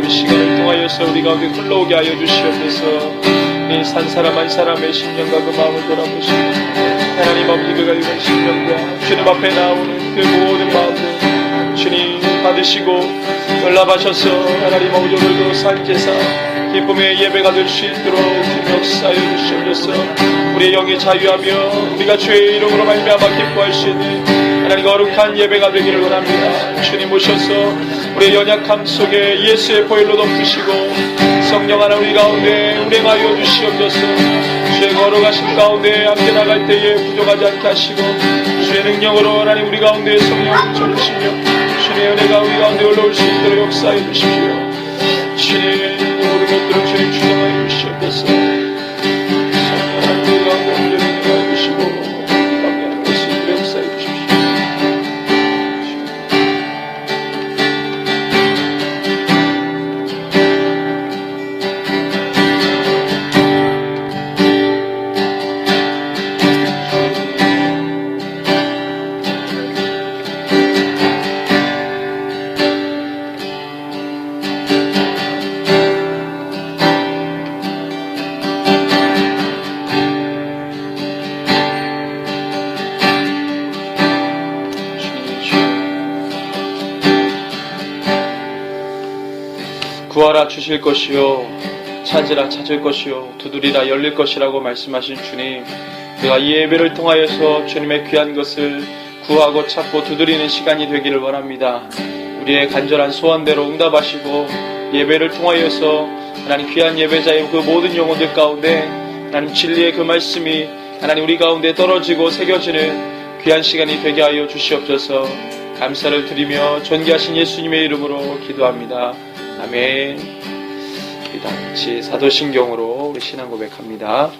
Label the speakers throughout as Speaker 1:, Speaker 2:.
Speaker 1: 이 시간을 통하여서 우리 가운데 흘러오게 하여 주시옵소서. 이 산 사람 한 사람의 심령과 그 마음을 돌아보시고 하나님 아버지 그가 이번 심령과 주님 앞에 나오는 그 모든 마음들 주님 받으시고 연락하셔서 하나님 아버지 오늘도 산제사 기쁨의 예배가 될 수 있도록 주님 역사하여 주시옵소서. 우리의 영이 자유하며 우리가 주의 이름으로 말미암아 기뻐할 수 있는 하나님 거룩한 예배가 되기를 원합니다. 주님 오셔서 우리의 연약함 속에 예수의 보혈로 덮으시고 성령 하나 우리 가운데 운행하여 주시옵소서. 주의 거룩하신 가운데 함께 나갈 때에 부족하지 않게 하시고 주의 능력으로 하나님 우리 가운데 성령 주시며 주의 은혜가 우리 가운데 올라올 수 있도록 역사해 주십시오. 주님 모든 것들을 주님 주장하여 주시옵소서. 성령 하나님 우리 가운데 운행하여 주시고 우리 가운데 하는 것을 역사해 주십시오. 구하라 주실 것이요 찾으라 찾을 것이요 두드리라 열릴 것이라고 말씀하신 주님, 내가 이 예배를 통하여서 주님의 귀한 것을 구하고 찾고 두드리는 시간이 되기를 원합니다. 우리의 간절한 소원대로 응답하시고 예배를 통하여서 하나님 귀한 예배자의 그 모든 영혼들 가운데 하나님 진리의 그 말씀이 하나님 우리 가운데 떨어지고 새겨지는 귀한 시간이 되게 하여 주시옵소서. 감사를 드리며 존귀하신 예수님의 이름으로 기도합니다. 아멘. 우리 다같이 사도신경으로 우리 신앙 고백합니다.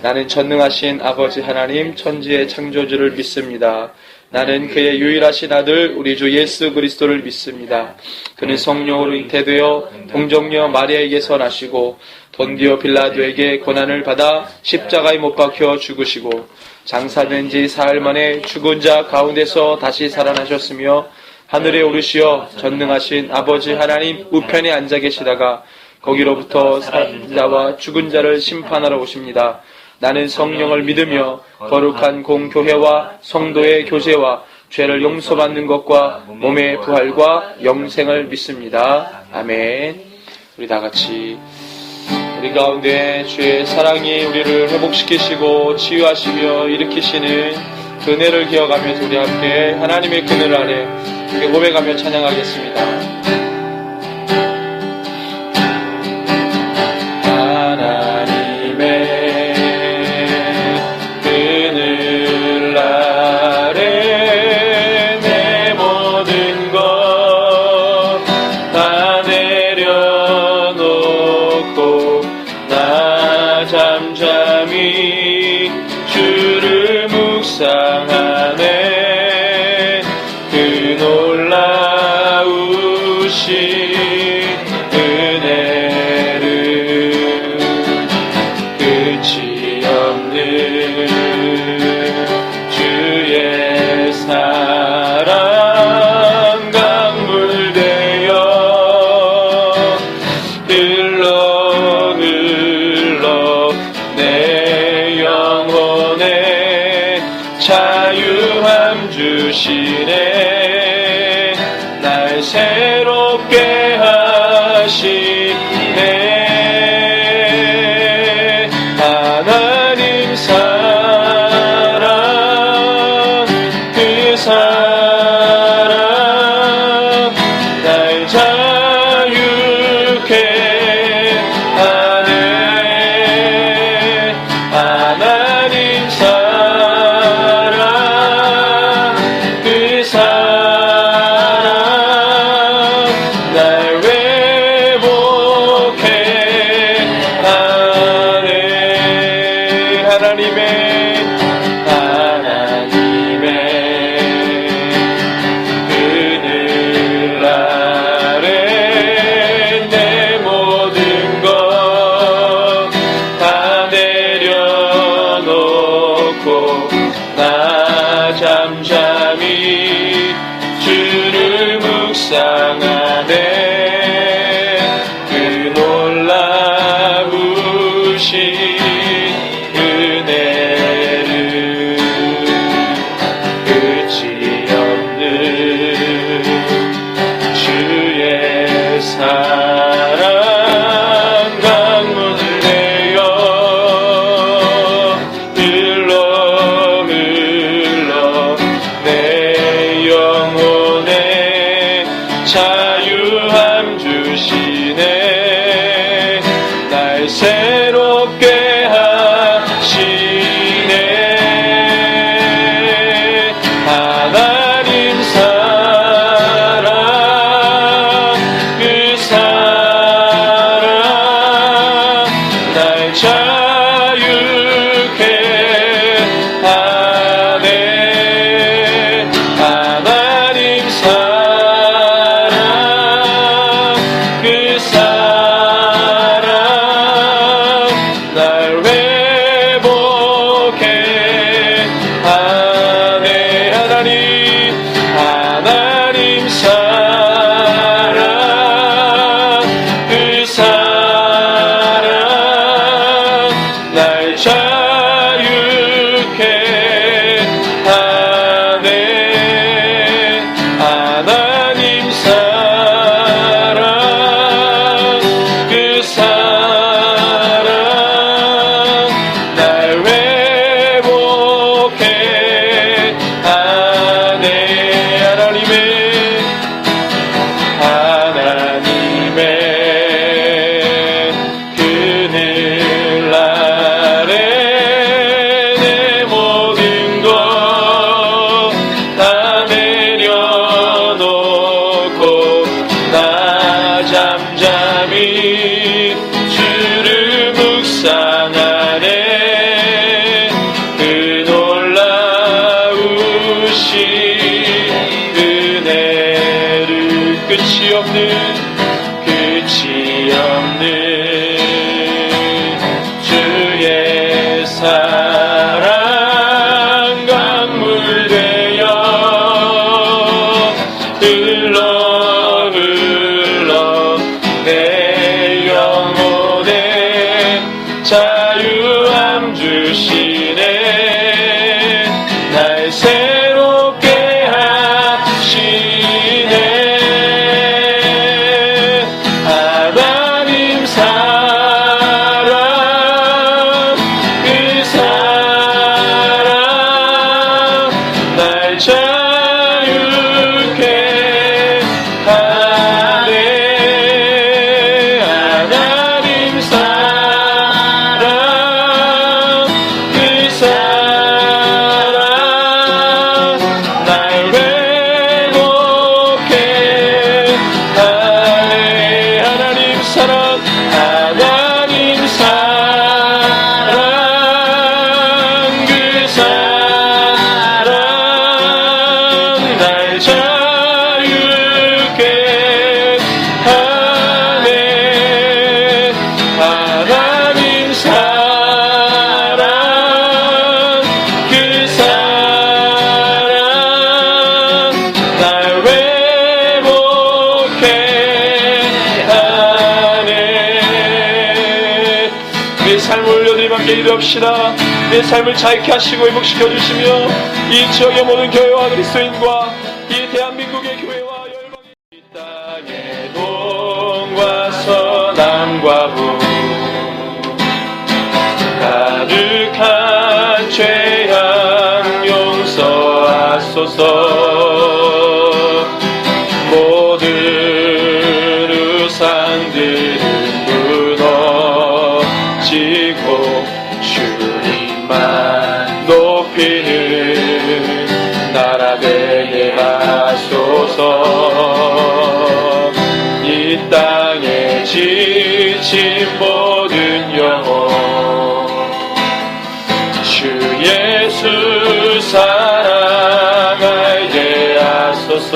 Speaker 1: 나는 전능하신 아버지 하나님 천지의 창조주를 믿습니다. 나는 그의 유일하신 아들 우리 주 예수 그리스도를 믿습니다. 그는 성령으로 잉태되어 동정녀 마리아에게서 나시고 본디오 빌라도에게 고난을 받아 십자가에 못 박혀 죽으시고 장사된 지 사흘 만에 죽은 자 가운데서 다시 살아나셨으며 하늘에 오르시어 전능하신 아버지 하나님 우편에 앉아 계시다가 거기로부터 살아난 자와 죽은 자를 심판하러 오십니다. 나는 성령을 믿으며 거룩한 공교회와 성도의 교제와 죄를 용서받는 것과 몸의 부활과 영생을 믿습니다. 아멘. 우리 다같이 우리 가운데 주의 사랑이 우리를 회복시키시고 치유하시며 일으키시는 그 은혜를 기억하면서 우리 함께 하나님의 그늘 아래 고백하며 찬양하겠습니다. 하나님의 그늘 아래 내 모든 것 다 내려놓고 나 잠잠히 주를 묵상하네. 놀라우신 은혜를 끝이 없는 주의 사랑 강물되어 흘러 내 영혼에 자유함 주시네. 날 새롭게 사랑 강물을 내어 흘러 흘러 내 영혼에 자유함 주시네. 날 새롭게 하시네. 하나님 사랑 그 사랑 날 자유케 하네. 하나님 사랑 그 사랑 날 회복해 하네. 하나님 사랑 그 사랑 날 자유케 하네. 하나님 사랑 그 사랑 날 회복해 하네. 하나님의 그늘 아래 내 모든 것 다 내려놓고 나 잠잠히 주를 묵상하네. 그 놀라우신 은혜를 끝이 없는 주의 사랑 강물 되어 흘러 흘러 내 영혼에 자유함 주시네. 날 새롭게 하시네. 하나님 사랑 그 사랑 날 자유케 하네. 하나님 사랑 그 사랑 날 회복해 하네. 하나님 사랑 그 사랑 날 자유케 하네. 하나님 사랑 그 사랑 날 회복해 하네. 내 삶을 올려드림 함께 기도합시다. 내 삶을 자유케 하시고 회복시켜 주시며 이 지역의 모든 교회와 그리스도인과 이 대한민국의 교회와 열방의 이 땅의 동과 서남과 북 가득한 죄악 용서하소서. 모든 우상들은 무너지고 주님만 높이는 나라 되게 하소서. 이 땅에 지친 모든 영혼 주 예수 사랑하게 하소서.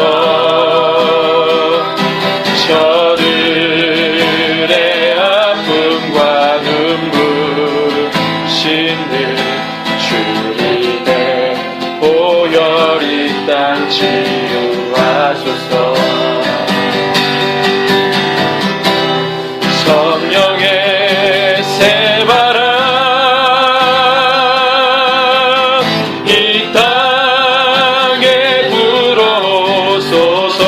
Speaker 1: 저들의 아픔과 눈물 씻는 주님의 보혈 이 땅 치유하소서. 성령의 새바람 이 땅에 불어오소서.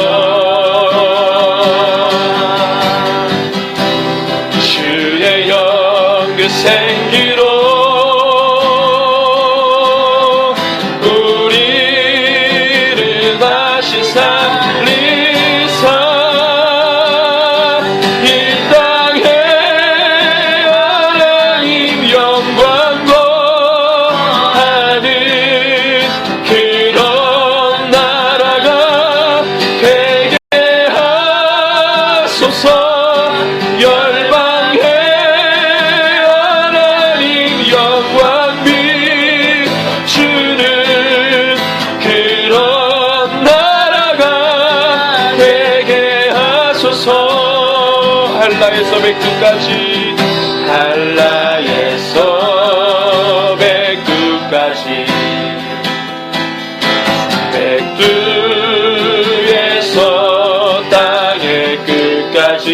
Speaker 1: 한라에서 백두까지 한라에서 백두까지 백두에서 땅의 끝까지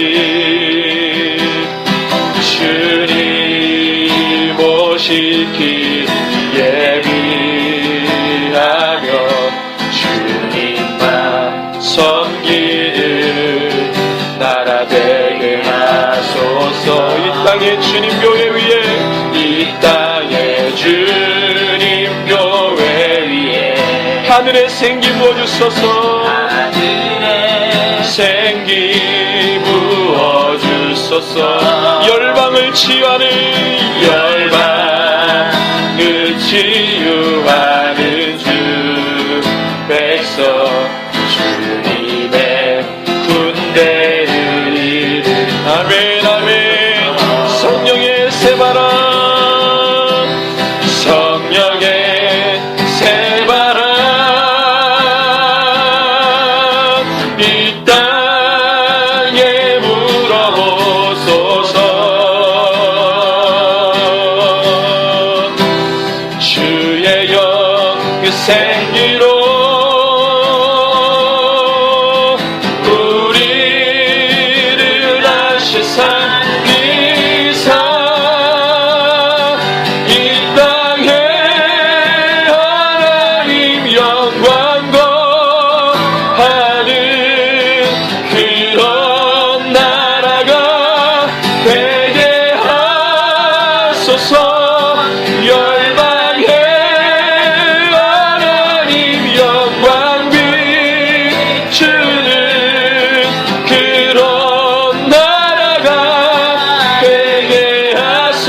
Speaker 1: 주님 오시기 예비하며 주님만 섬기는 나라 되게 하소서. 이 땅의 주님 교회 위에 이 땅의 주님 교회 위에 하늘에 생기 부어주소서. 하늘에 생기 부어주소서. 열방을 치유하는 열방을 치유하는 주 백성 주님의 군대를 이룬 아멘 아멘. 성령의 새바람 성령의 새바람 이 땅에 불어오소서. 주의 영 그 생기로 우리를 하시사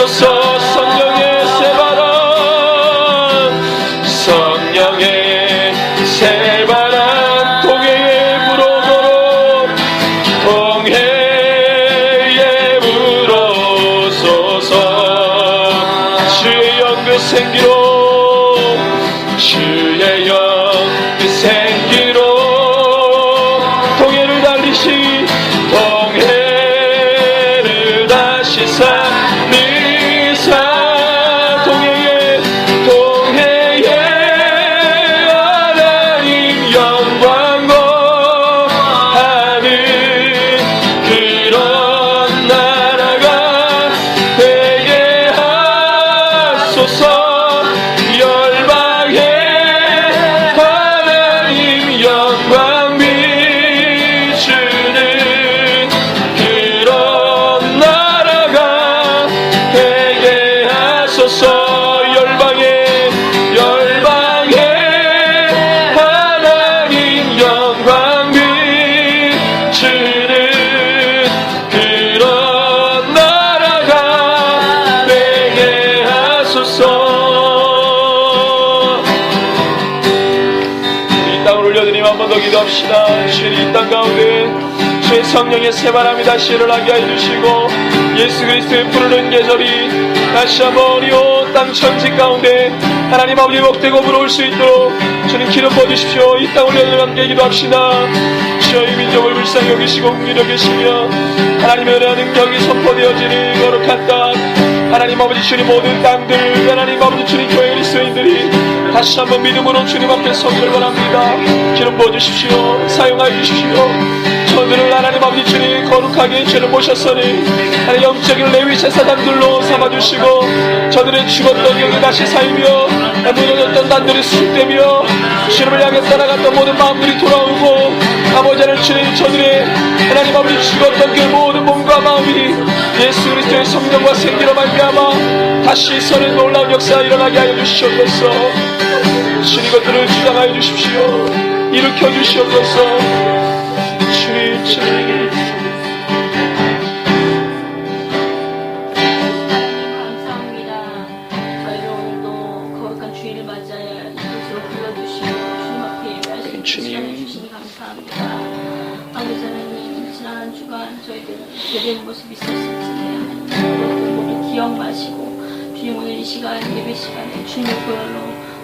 Speaker 1: 성령의 새바람 성령의 새바람 동해에 불어오도록 동해에 불어오소서. 주의 영 그 생기로 주의 영 그 생기로 동해를 달리시 동해를 다시사 기도합시다. 주님 이 땅 가운데 주의 성령의 새바람이 다시 일어나게 해주시고 예수 그리스도의 부르는 계절이 다시 한번 이 온 땅 천지 가운데 하나님 아버지 복되고 불어올 수 있도록 주님 기름 부어주십시오. 이 땅을 위하여 함께 기도합시다. 주여 이 민족을 불쌍히 여기시고 긍휼히 여기시며 하나님의 은혜와 능력이 선포되어지는 거룩한 땅 하나님 아버지 주님 모든 땅들 하나님 아버지 주님 교회 그리스도인들이 다시 한번 믿음으로 주님 앞에 서기를 원합니다. 기름 부어주십시오. 사용하여 주십시오. 저들을 하나님 아버지 주님 거룩하게 죄를 모셨으니 하나님 영적인 레위 제사장들로 삼아주시고 저들의 죽었던 영이 다시 살며 무너졌던 단들이 수축되며 주님을 향해 따라갔던 모든 마음들이 돌아오고 아버지 하나님 주님 저들의 하나님 아버지 죽었던 그 모든 몸과 마음이 예수 그리스도의 성령과 생기로 말미암아 다시 서는 놀라운 역사가 일어나게 하여 주시옵소서. 주님 것들을 주장하여 주십시오. 일으켜 주시옵소서. 주님
Speaker 2: 감사합니다. 저희를 오늘도 거룩한 주일을 맞이하여 이곳으로 불러주시고 주님 앞에 예배하시는 시간을 주시니 감사합니다. 아버지 하나님 지난 한 주간 저희들 예배의 모습이 있었을지에 그것들 모두 기억마시고 주님 오늘 이 시간 예배 시간에 주님의 보혈로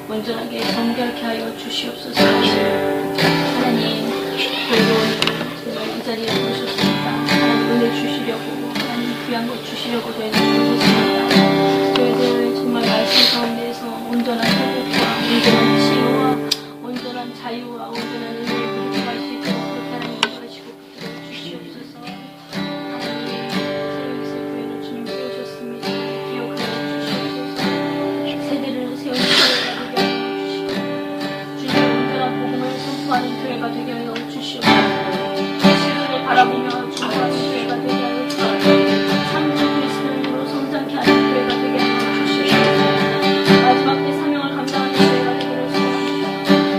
Speaker 2: 온전하게 정결케 하여 주시옵소서. 하나님 저희를 오늘 정말 이 자리에 부르셨습니다. 하나님 은혜 주시옵소서. 주시려고 하나님 귀한 것 주시려고 저희는 부르십니다. 저희들 정말 말씀 가운데에서 온전한 회복과 온전한 치유와 온전한 자유와 온전한 은혜를 부르게 수 있도록 그렇게 하나님 도와주시고 붙들어 주시옵소서. 하나님 세력에서 교회를 주님 세우셨습니다. 기억하여 주시옵소서. 세대를 세운 교회가 되게 하여 주시고 주님의 온전한 복음을 선포하는 교회가 되게 하여 주시옵소서. 시간을 바라보며 중보하는 교회가 되게 하여 주시옵소서. 참 그리스도인으로 성장케 하는 교회가 되게 하여 주시옵소서. 마지막 때 사명을 감당하는 교회가 되기를 소원합니다.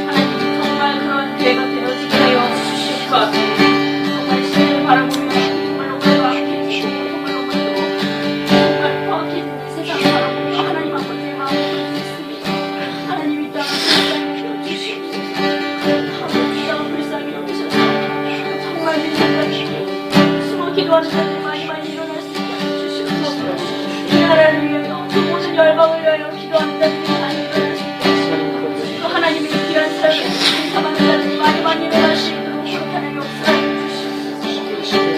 Speaker 2: 하나님 정말 그런 교회가 되어지게 하여 주시옵소서. 정말 시간을 바라보며 정말로 완벽해지고 정말로 정말 포악해진 세상을 바라보며 하나님 아버지의 마음을 볼수 있습니다. 하나님 이 땅을 불쌍히 여겨주시옵소서. 이 땅을 불쌍히 여기셔서 정말 믿음과 숨어 기도하는 자들이 많이 일어날 수 있게 해주시옵소서. 이 나라를 위하여 그 모든 열방을 위하여 기도하는 자들이 많이 일어날 수 있게 해주시옵소서. 또 하나님의 귀한 사역에 감사하는 자들이 많이 일어날 수 있도록 그렇게 하는 역사를 주시옵소서.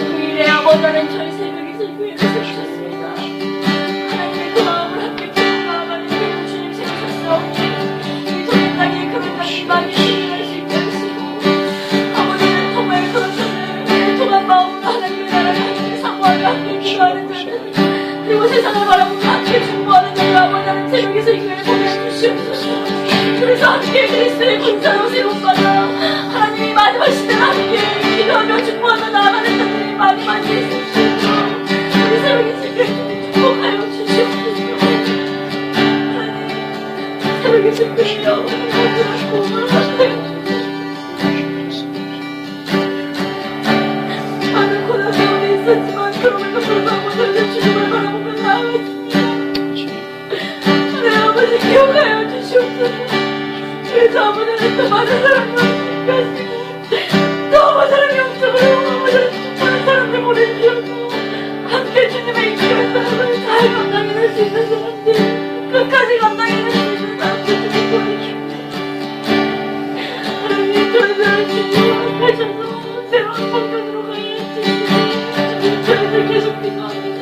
Speaker 2: 그 일에 아버지는 저희 새벽에서 교회를 세우셨습니다. 하나님의 그 마음을 함께 기도하는 교회를 주님 세우셨사오니 이 도전 땅에 그런 땅이 많이 일어날 수 있게 하시고 아버지는 정말 그런 자들 통한 마음으로 하나님의 나라를 함께 사모하며 함께 기도하는 자들 그리고 세상을 바라보며 함께 중보하는 자들 아버지는 새벽에서 이 교회를 보내주시옵소서. 그래서 함께 그리스도의 군사로 세움받아 하나님이 마지막 시대를 함께 기도하며 중보하며 나아가는 자들이 많이 있으시옵소서. 우리 새벽에 주님 축복하여 주시옵소서. 하나님 새벽에 주님이여 모든 고음을 하여 많은 고난 가운데 있었지만 그럼에도 불구하고 저희는 주님을 바라보며 나아갔습니다. 하나님 아버지 기억하여 주시옵소서. 그래서 아버지는 더 많은 사람이 없으니까 하시고 더 많은 사람이 영적으로 아버지는 충분한 사람들 보내주셨고 함께 주님의 인기한 사람을 잘 감당해낼 수 있는 사람들 끝까지 감당해낼 수 있는 사람들 주님 보내주십니다. 하나님 저희들을 주님 하셔서 새로운 방편으로 가야지 주님 저희들 계속 기도합니다.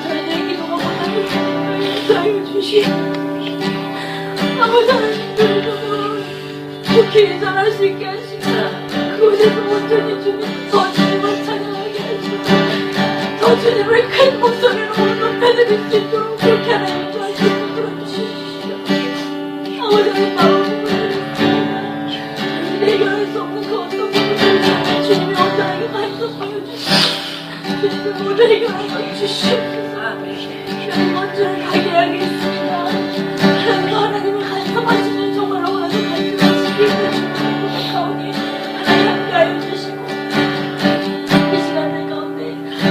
Speaker 2: 저희들의 기도가 못하는 사람을 사용해 주시고 아버지 하나님께서 좋게 전할 수 있게 하시라. 그곳에서 온전히 주님 더 주님을 찬양하게 하시고 더 주님을 큰 목소리로 높여드릴 수 있도록 그렇게 하나님 도와주시고 들어주시옵시오. 아버지 하나님 마음을 보여주십니다. 해결할 수 없는 그 어떤 부분을 주님이 온전하게 간섭하여 주시고 주님이 모두 해결하여 주시옵소서. 주님 먼저를 가게 하겠습니다. 하나님을 간섭하시는 정말 너무나도 간섭하시기 때문에 고백하오니 하나님 함께하여 주시고 이 시간들 가운데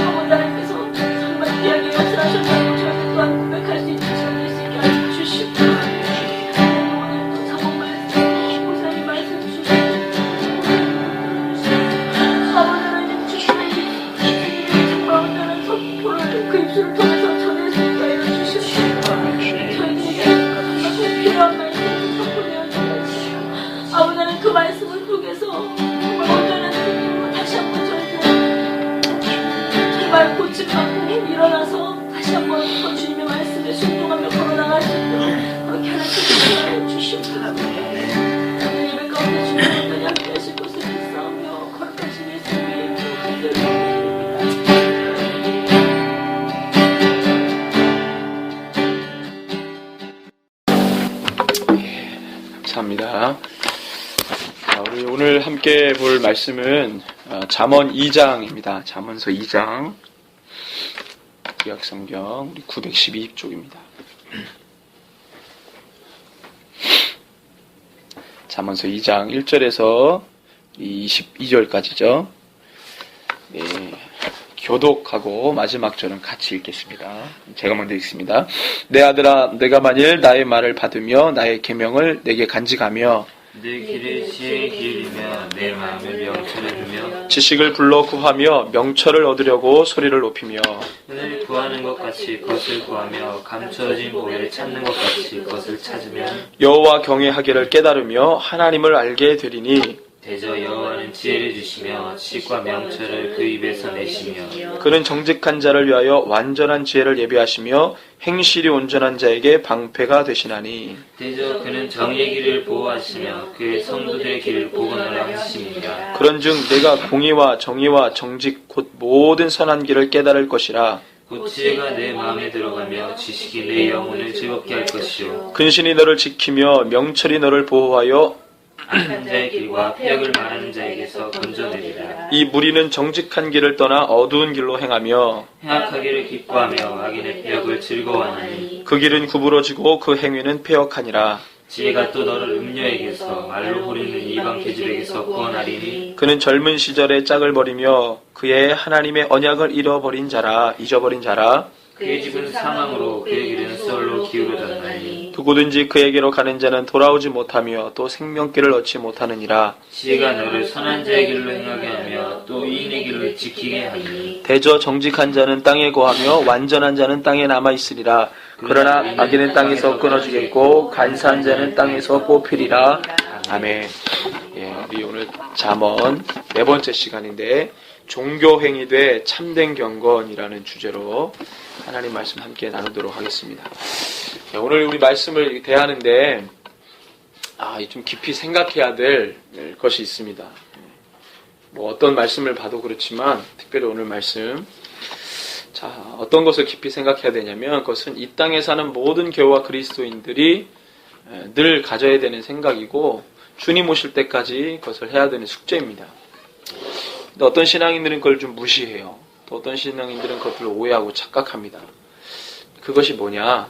Speaker 2: 아버지 하나님께서 정말 귀하게 역사하셨다고 저희는 또한 고백할 수 있는 시간을 수 있게 하여 주시고 하나님 오늘도 자복 말씀 고사의 말씀 주시고 아버지 하나님 주님의 정말 온전한 선포를 그 입술을 통해서 전할 수 있게 하여 주시고 저희들에게 필요한 말씀을 선포되어 주시고 아버지는 그 말씀을 통해서 정말 온전한 주님으로 다시 한번 저희들 정말 고침받고 일어나서 다시 한번 더 주님의 말씀에 순종하며 걸어나갈 수 있도록 그렇게 하나님께서 주시옵소서. 오늘 예배 가운데 주님 온전히 함께 하실 것을 믿사오며 거룩하신 예수님의 이름으로 간절히
Speaker 1: 감사합니다. 우리 오늘 함께 볼 말씀은 잠언 2장입니다. 잠언서 2장 구약성경 912쪽입니다. 잠언서 2장 1절에서 22절까지죠. 네, 교독하고 마지막 절은 같이 읽겠습니다. 제가 먼저 읽습니다. 내 아들아, 내가 만일 나의 말을 받으며 나의 계명을 내게 간직하며
Speaker 3: 내 길을 지혜에 기울이며 내 마음을 명철에 두며
Speaker 1: 지식을 불러 구하며 명철을 얻으려고 소리를 높이며
Speaker 3: 은을 구하는 것 같이 그것을 구하며 감추어진 보배를 찾는 것 같이 그것을 찾으면
Speaker 1: 여호와 경외하기를 깨달으며 하나님을 알게 되리니
Speaker 3: 대저 여호와는 그는 지혜를 주시며 지식과 명철을 그 입에서 내시며
Speaker 1: 그는 정직한 자를 위하여 완전한 지혜를 예비하시며 행실이 온전한 자에게 방패가 되시나니
Speaker 3: 대저 그는 정의의 길을 보호하시며 그의 성도들의 길을 복원하라 하심이니라.
Speaker 1: 그런즉 내가 공의와 정의와 정직 곧 모든 선한 길을 깨달을 것이라.
Speaker 3: 곧 지혜가 내 마음에 들어가며 지식이 내 영혼을 즐겁게 할 것이요
Speaker 1: 근신이 너를 지키며 명철이 너를 보호하여
Speaker 3: 악한 자의 길과 폐역을 말하는 자에게서 건져내리라.
Speaker 1: 이 무리는 정직한 길을 떠나 어두운 길로 행하며
Speaker 3: 행악하기를 기뻐하며 악인의 폐역을 즐거워하나니
Speaker 1: 그 길은 구부러지고 그 행위는 폐역하니라.
Speaker 3: 지혜가 또 너를 음녀에게서 말로 부리는 이방 계집에게서 구원하리니
Speaker 1: 그는 젊은 시절에 짝을 버리며 그의 하나님의 언약을 잊어버린 자라.
Speaker 3: 그의 집은 사망으로 그의 길은 썰로 기울어졌나니
Speaker 1: 누구든지 그에게로 가는 자는 돌아오지 못하며 또 생명길을 얻지 못하느니라.
Speaker 3: 지혜가 너를 선한 자의 길로 행하게 하며 또 의인의 길을 지키게 하니
Speaker 1: 대저 정직한 자는 땅에 거하며 완전한 자는 땅에 남아 있으리라. 그러나 악인은 땅에서 끊어지겠고 간사한 자는 땅에서 뽑히리라. 아멘. 예, 우리 오늘 잠언 4번째 시간인데 종교행위 대 참된 경건이라는 주제로 하나님 말씀 함께 나누도록 하겠습니다. 예, 오늘 우리 말씀을 대하는데 좀 깊이 생각해야 될 것이 있습니다. 뭐 어떤 말씀을 봐도 그렇지만 특별히 오늘 말씀 어떤 것을 깊이 생각해야 되냐면 그것은 이 땅에 사는 모든 교회와 그리스도인들이 늘 가져야 되는 생각이고 주님 오실 때까지 그것을 해야 되는 숙제입니다. 근데 어떤 신앙인들은 그걸 좀 무시해요. 또 어떤 신앙인들은 그것을 오해하고 착각합니다. 그것이 뭐냐?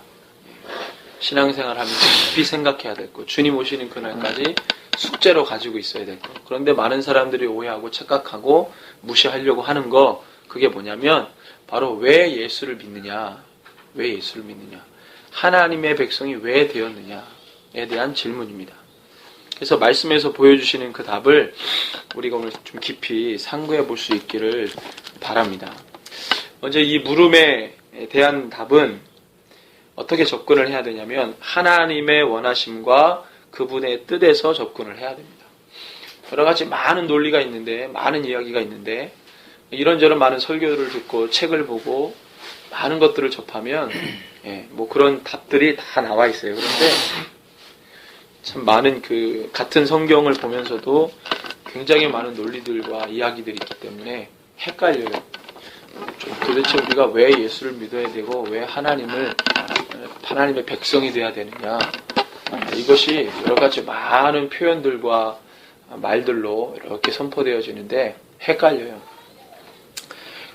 Speaker 1: 신앙생활 하면서 깊이 생각해야 될 것, 주님 오시는 그날까지 숙제로 가지고 있어야 될 것. 그런데 많은 사람들이 오해하고 착각하고 무시하려고 하는 거, 그게 뭐냐면 바로 왜 예수를 믿느냐? 왜 예수를 믿느냐? 하나님의 백성이 왜 되었느냐에 대한 질문입니다. 그래서 말씀에서 보여주시는 그 답을 우리가 오늘 좀 깊이 상고해 볼 수 있기를 바랍니다. 먼저 이 물음에 대한 답은 어떻게 접근을 해야 되냐면 하나님의 원하심과 그분의 뜻에서 접근을 해야 됩니다. 여러 가지 많은 논리가 있는데, 많은 이야기가 있는데, 이런저런 많은 설교를 듣고 책을 보고 많은 것들을 접하면 뭐 그런 답들이 다 나와 있어요. 그런데 참 많은 같은 성경을 보면서도 굉장히 많은 논리들과 이야기들이 있기 때문에 헷갈려요. 도대체 우리가 왜 예수를 믿어야 되고 왜 하나님의 백성이 돼야 되느냐, 이것이 여러 가지 많은 표현들과 말들로 이렇게 선포되어지는데 헷갈려요.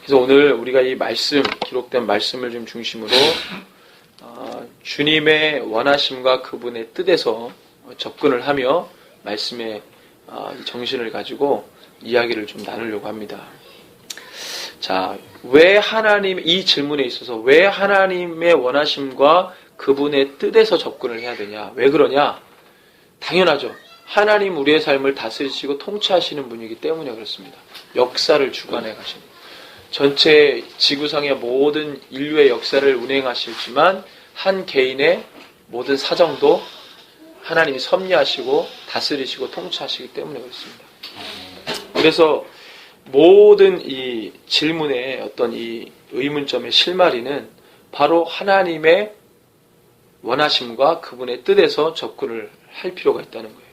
Speaker 1: 그래서 오늘 우리가 이 말씀, 기록된 말씀을 좀 중심으로 주님의 원하심과 그분의 뜻에서 접근을 하며 말씀의 정신을 가지고 이야기를 좀 나누려고 합니다. 자, 이 질문에 있어서 왜 하나님의 원하심과 그분의 뜻에서 접근을 해야 되냐? 왜 그러냐? 당연하죠. 하나님 우리의 삶을 다스리시고 통치하시는 분이기 때문에 그렇습니다. 역사를 주관해 가십니다. 전체 지구상의 모든 인류의 역사를 운행하시지만 한 개인의 모든 사정도 하나님이 섭리하시고 다스리시고 통치하시기 때문에 그렇습니다. 그래서 모든 이 질문의 어떤 이 의문점의 실마리는 바로 하나님의 원하심과 그분의 뜻에서 접근을 할 필요가 있다는 거예요.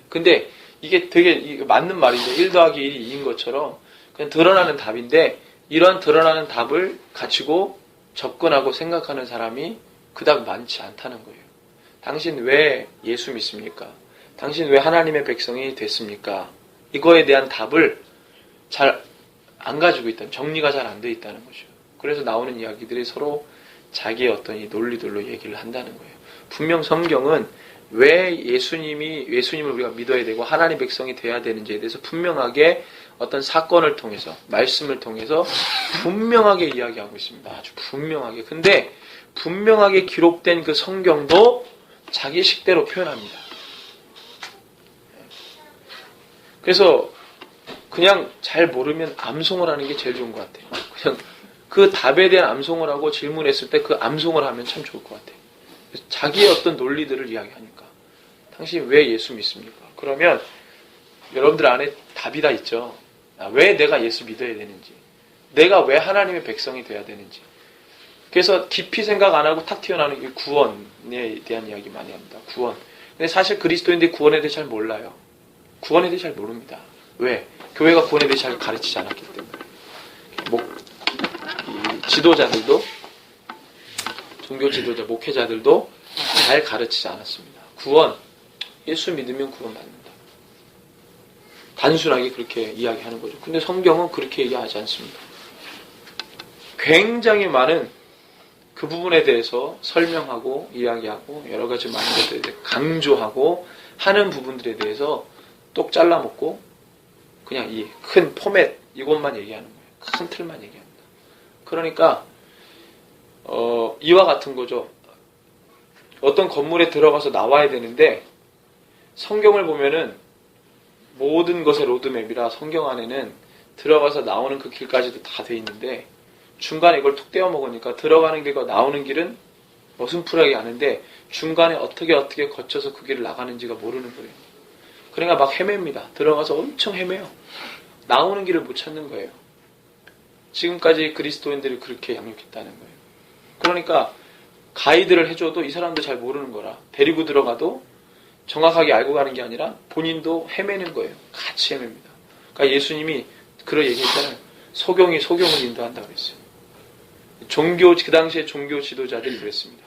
Speaker 1: 근데 이게 되게 맞는 말인데 1 더하기 1이 2인 것처럼 그냥 드러나는 답인데 이런 드러나는 답을 가지고 접근하고 생각하는 사람이 그닥 많지 않다는 거예요. 당신 왜 예수 믿습니까? 당신 왜 하나님의 백성이 됐습니까? 이거에 대한 답을 잘 안 가지고 있다는, 정리가 잘 안 돼 있다는 거죠. 그래서 나오는 이야기들이 서로 자기의 어떤 이 논리들로 얘기를 한다는 거예요. 분명 성경은 왜 예수님을 우리가 믿어야 되고 하나님의 백성이 돼야 되는지에 대해서 분명하게 어떤 사건을 통해서, 말씀을 통해서 분명하게 이야기하고 있습니다. 아주 분명하게. 근데 분명하게 기록된 그 성경도 자기 식대로 표현합니다. 그래서 그냥 잘 모르면 암송을 하는 게 제일 좋은 것 같아요. 그냥 그 답에 대한 암송을 하고 질문했을 때 그 암송을 하면 참 좋을 것 같아요. 자기의 어떤 논리들을 이야기하니까. 당신 왜 예수 믿습니까? 그러면
Speaker 4: 여러분들 안에 답이 다 있죠. 왜 내가 예수 믿어야 되는지, 내가 왜 하나님의 백성이 돼야 되는지. 그래서 깊이 생각 안 하고 탁 튀어나오는 이 구원에 대한 이야기 많이 합니다. 구원. 근데 사실 그리스도인들이 구원에 대해 잘 몰라요. 구원에 대해 잘 모릅니다. 왜? 교회가 구원에 대해 잘 가르치지 않았기 때문에. 이 지도자들도, 종교 지도자, 목회자들도 잘 가르치지 않았습니다. 구원, 예수 믿으면 구원받는다. 단순하게 그렇게 이야기하는 거죠. 근데 성경은 그렇게 얘기하지 않습니다. 굉장히 많은 그 부분에 대해서 설명하고 이야기하고 여러 가지 많은 것들에 대해 강조하고 하는 부분들에 대해서 똑 잘라먹고 그냥 이 큰 포맷 이것만 얘기하는 거예요. 큰 틀만 얘기합니다. 그러니까 이와 같은 거죠. 어떤 건물에 들어가서 나와야 되는데 성경을 보면은 모든 것의 로드맵이라 성경 안에는 들어가서 나오는 그 길까지도 다 돼 있는데 중간에 이걸 툭 떼어 먹으니까 들어가는 길과 나오는 길은 어슴푸레하게 아는데 중간에 어떻게 거쳐서 그 길을 나가는지가 모르는 거예요. 그러니까 막 헤맵니다. 들어가서 엄청 헤매요. 나오는 길을 못 찾는 거예요. 지금까지 그리스도인들이 그렇게 양육했다는 거예요. 그러니까 가이드를 해줘도 이 사람도 잘 모르는 거라 데리고 들어가도 정확하게 알고 가는 게 아니라 본인도 헤매는 거예요. 같이 헤맵니다. 그러니까 예수님이 그런 얘기했잖아요. 소경이 소경을 인도한다고 그랬어요. 그 당시에 종교 지도자들이 그랬습니다.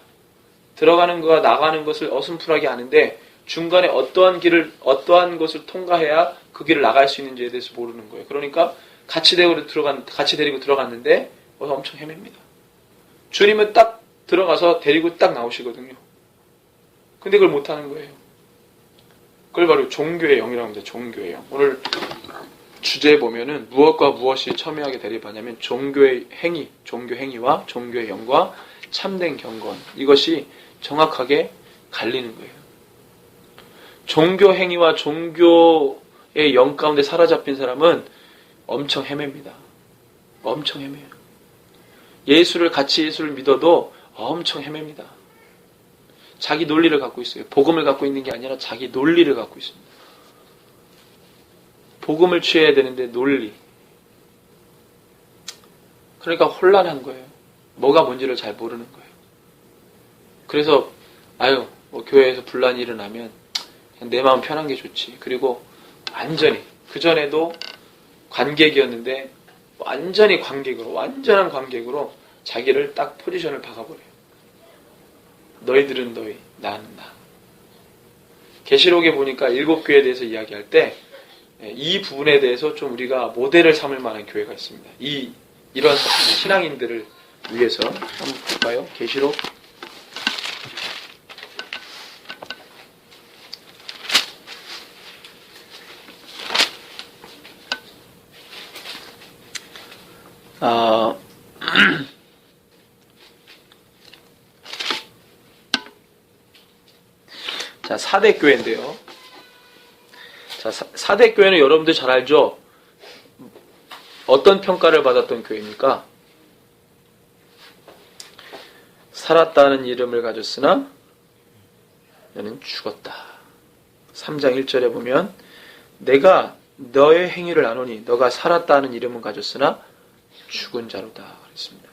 Speaker 4: 들어가는 것과 나가는 것을 어슴푸레하게 아는데 중간에 어떠한 것을 통과해야 그 길을 나갈 수 있는지에 대해서 모르는 거예요. 그러니까 같이 데리고 들어갔는데 엄청 헤맵니다. 주님은 딱 들어가서 데리고 딱 나오시거든요. 근데 그걸 못하는 거예요. 그걸 바로 종교의 영이라고 합니다. 종교의 영. 오늘 주제에 보면은 무엇과 무엇이 첨예하게 대립하냐면 종교의 행위, 종교 행위와 종교의 영과 참된 경건. 이것이 정확하게 갈리는 거예요. 종교 행위와 종교의 영 가운데 사로잡힌 사람은 엄청 헤맵니다. 엄청 헤매요. 예수를 믿어도 엄청 헤맵니다. 자기 논리를 갖고 있어요. 복음을 갖고 있는 게 아니라 자기 논리를 갖고 있습니다. 복음을 취해야 되는데 논리. 그러니까 혼란한 거예요. 뭐가 뭔지를 잘 모르는 거예요. 그래서 교회에서 분란이 일어나면 그냥 내 마음 편한 게 좋지. 그리고 완전히 그전에도 관객이었는데 완전한 관객으로 자기를 딱 포지션을 박아버려요. 너희들은 너희, 나는 나. 계시록에 보니까 7교회에 대해서 이야기할 때 이 부분에 대해서 좀 우리가 모델을 삼을 만한 교회가 있습니다. 이런 신앙인들을 위해서 한번 볼까요? 계시록 4대 교회인데요. 자, 4대 교회는 여러분들 잘 알죠? 어떤 평가를 받았던 교회입니까? 살았다는 이름을 가졌으나 너는 죽었다. 3장 1절에 보면 내가 너의 행위를 아노니 너가 살았다는 이름은 가졌으나 죽은 자로다 그랬습니다.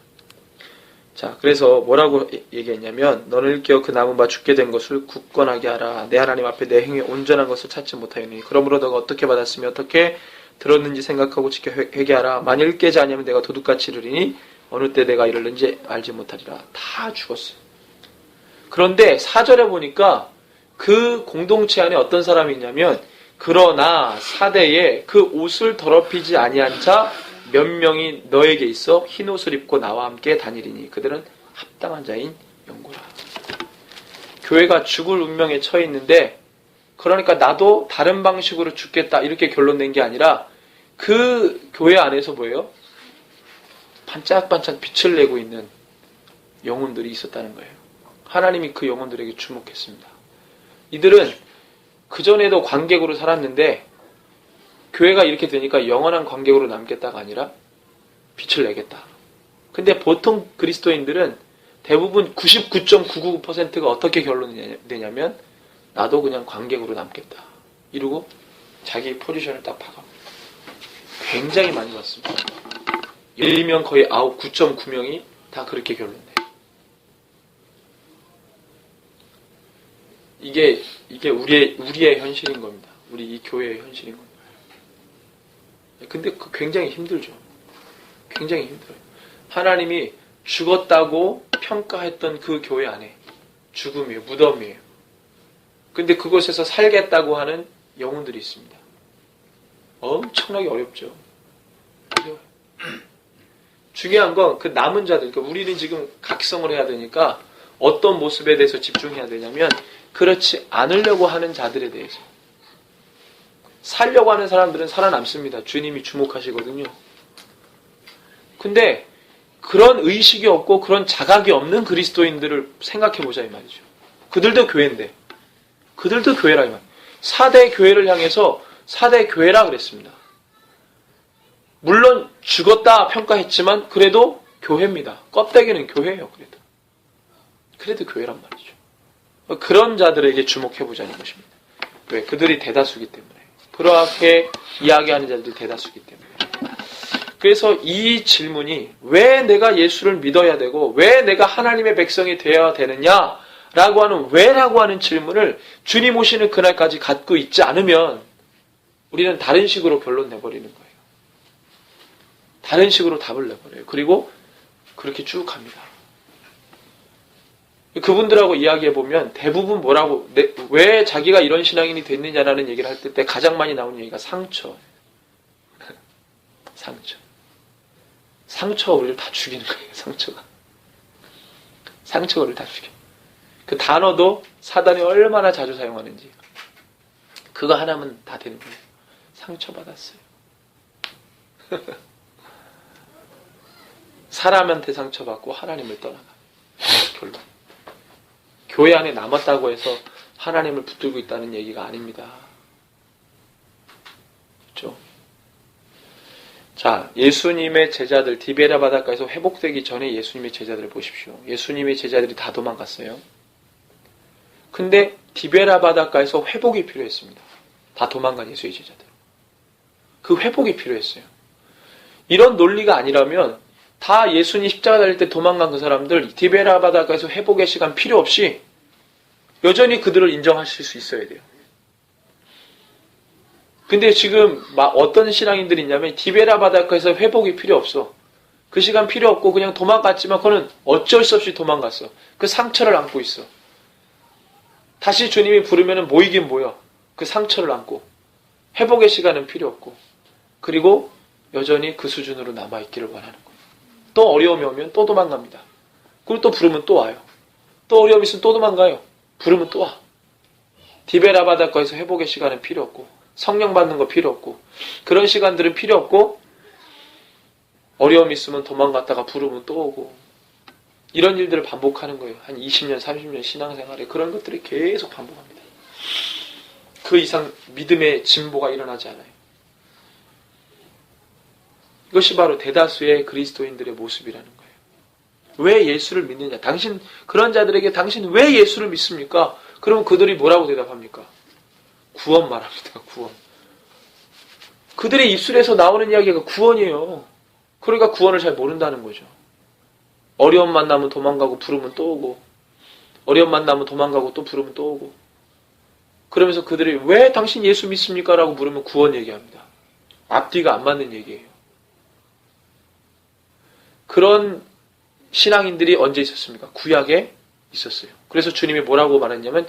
Speaker 4: 자, 그래서 뭐라고 얘기했냐면 너는 일깨어 그 남은 바 죽게 된 것을 굳건하게 하라. 내 하나님 앞에 내 행위에 온전한 것을 찾지 못하였니. 그러므로 너가 어떻게 받았으며 어떻게 들었는지 생각하고 지켜 회개하라. 만일 깨지 아니하면 내가 도둑같이 이르리니 어느 때 내가 이르는지 알지 못하리라. 다 죽었어요. 그런데 4절에 보니까 그 공동체 안에 어떤 사람이 있냐면 그러나 4대에 그 옷을 더럽히지 아니한 자 몇 명이 너에게 있어 흰 옷을 입고 나와 함께 다니리니 그들은 합당한 자인 영구라. 교회가 죽을 운명에 처해 있는데 그러니까 나도 다른 방식으로 죽겠다 이렇게 결론 낸 게 아니라 그 교회 안에서 뭐예요? 반짝반짝 빛을 내고 있는 영혼들이 있었다는 거예요. 하나님이 그 영혼들에게 주목했습니다. 이들은 그전에도 관객으로 살았는데 교회가 이렇게 되니까 영원한 관객으로 남겠다가 아니라 빛을 내겠다. 근데 보통 그리스도인들은 대부분 99.999%가 어떻게 결론이 되냐면 나도 그냥 관객으로 남겠다. 이러고 자기 포지션을 딱 파갑니다. 굉장히 많이 봤습니다. 1명 거의 9.9명이 다 그렇게 결론내요. 이게 우리의 현실인 겁니다. 우리 이 교회의 현실인 겁니다. 근데 굉장히 힘들죠. 굉장히 힘들어요. 하나님이 죽었다고 평가했던 그 교회 안에 죽음이에요. 무덤이에요. 근데 그곳에서 살겠다고 하는 영혼들이 있습니다. 엄청나게 어렵죠. 어려워요. 중요한 건 그 남은 자들, 그러니까 우리는 지금 각성을 해야 되니까 어떤 모습에 대해서 집중해야 되냐면 그렇지 않으려고 하는 자들에 대해서. 살려고 하는 사람들은 살아남습니다. 주님이 주목하시거든요. 근데 그런 의식이 없고 그런 자각이 없는 그리스도인들을 생각해보자 이 말이죠. 그들도 교회인데 그들도 교회라 이 말. 4대 교회를 향해서 4대 교회라 그랬습니다. 물론 죽었다 평가했지만 그래도 교회입니다. 껍데기는 교회예요. 그래도 교회란 말이죠. 그런 자들에게 주목해보자는 것입니다. 왜? 그들이 대다수기 때문에. 그렇게 이야기하는 자들이 대다수기 때문에. 그래서 이 질문이 왜 내가 예수를 믿어야 되고 왜 내가 하나님의 백성이 되어야 되느냐 라고 하는 왜라고 하는 질문을 주님 오시는 그날까지 갖고 있지 않으면 우리는 다른 식으로 결론 내버리는 거예요. 다른 식으로 답을 내버려요. 그리고 그렇게 쭉 갑니다. 그분들하고 이야기해보면 대부분 뭐라고 왜 자기가 이런 신앙인이 됐느냐라는 얘기를 할 때 가장 많이 나오는 얘기가 상처. 상처가 우리를 다 죽이는 거예요. 상처가 우리를 다 죽여요. 그 단어도 사단이 얼마나 자주 사용하는지 그거 하나면 다 되는 거예요. 상처받았어요. 사람한테 상처받고 하나님을 떠나가. 결론. 교회 안에 남았다고 해서 하나님을 붙들고 있다는 얘기가 아닙니다. 그렇죠? 자, 예수님의 제자들 디베라 바닷가에서 회복되기 전에 예수님의 제자들을 보십시오. 예수님의 제자들이 다 도망갔어요. 근데 디베라 바닷가에서 회복이 필요했습니다. 다 도망간 예수의 제자들. 그 회복이 필요했어요. 이런 논리가 아니라면 다 예수님 십자가 달릴 때 도망간 그 사람들 디베라 바닷가에서 회복의 시간 필요 없이 여전히 그들을 인정하실 수 있어야 돼요. 근데 지금 어떤 신앙인들이 있냐면 디베라 바닷가에서 회복이 필요 없어. 그 시간 필요 없고 그냥 도망갔지만 그거는 어쩔 수 없이 도망갔어. 그 상처를 안고 있어. 다시 주님이 부르면 모이긴 모여. 그 상처를 안고. 회복의 시간은 필요 없고. 그리고 여전히 그 수준으로 남아있기를 원하는 거예요. 또 어려움이 오면 또 도망갑니다. 그리고 또 부르면 또 와요. 또 어려움이 있으면 또 도망가요. 부르면 또 와. 디베라 바닷가에서 회복의 시간은 필요 없고 성령 받는 거 필요 없고 그런 시간들은 필요 없고 어려움이 있으면 도망갔다가 부르면 또 오고 이런 일들을 반복하는 거예요. 한 20년, 30년 신앙생활에 그런 것들이 계속 반복합니다. 그 이상 믿음의 진보가 일어나지 않아요. 이것이 바로 대다수의 그리스도인들의 모습이라는 거예요. 왜 예수를 믿느냐? 그런 자들에게 당신 왜 예수를 믿습니까? 그러면 그들이 뭐라고 대답합니까? 구원 말합니다. 구원. 그들의 입술에서 나오는 이야기가 구원이에요. 그러니까 구원을 잘 모른다는 거죠. 어려움 만나면 도망가고 부르면 또 오고 어려움 만나면 도망가고 또 부르면 또 오고 그러면서 그들이 왜 당신 예수 믿습니까? 라고 물으면 구원 얘기합니다. 앞뒤가 안 맞는 얘기예요. 그런 신앙인들이 언제 있었습니까? 구약에 있었어요. 그래서 주님이 뭐라고 말했냐면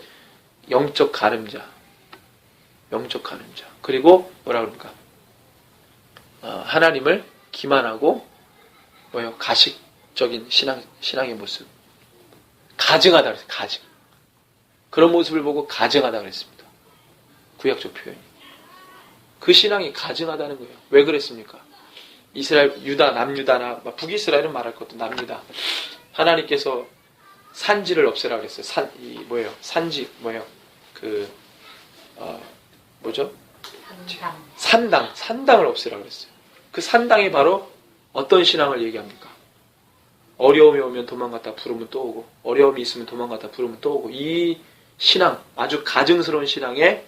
Speaker 4: 영적 가늠자. 그리고 뭐라 그럽니까? 하나님을 기만하고 가식적인 신앙의 모습. 가증하다 그랬어요. 가증. 그런 모습을 보고 가증하다 그랬습니다. 구약적 표현이. 그 신앙이 가증하다는 거예요. 왜 그랬습니까? 이스라엘, 유다, 남유다나 북이스라엘은 말할 것도 남유다. 하나님께서 산지를 없애라 그랬어요. 산지 산당을 없애라 그랬어요. 그 산당이 바로 어떤 신앙을 얘기합니까? 어려움이 오면 도망갔다 부르면 또 오고 어려움이 있으면 도망갔다 부르면 또 오고 이 신앙, 아주 가증스러운 신앙의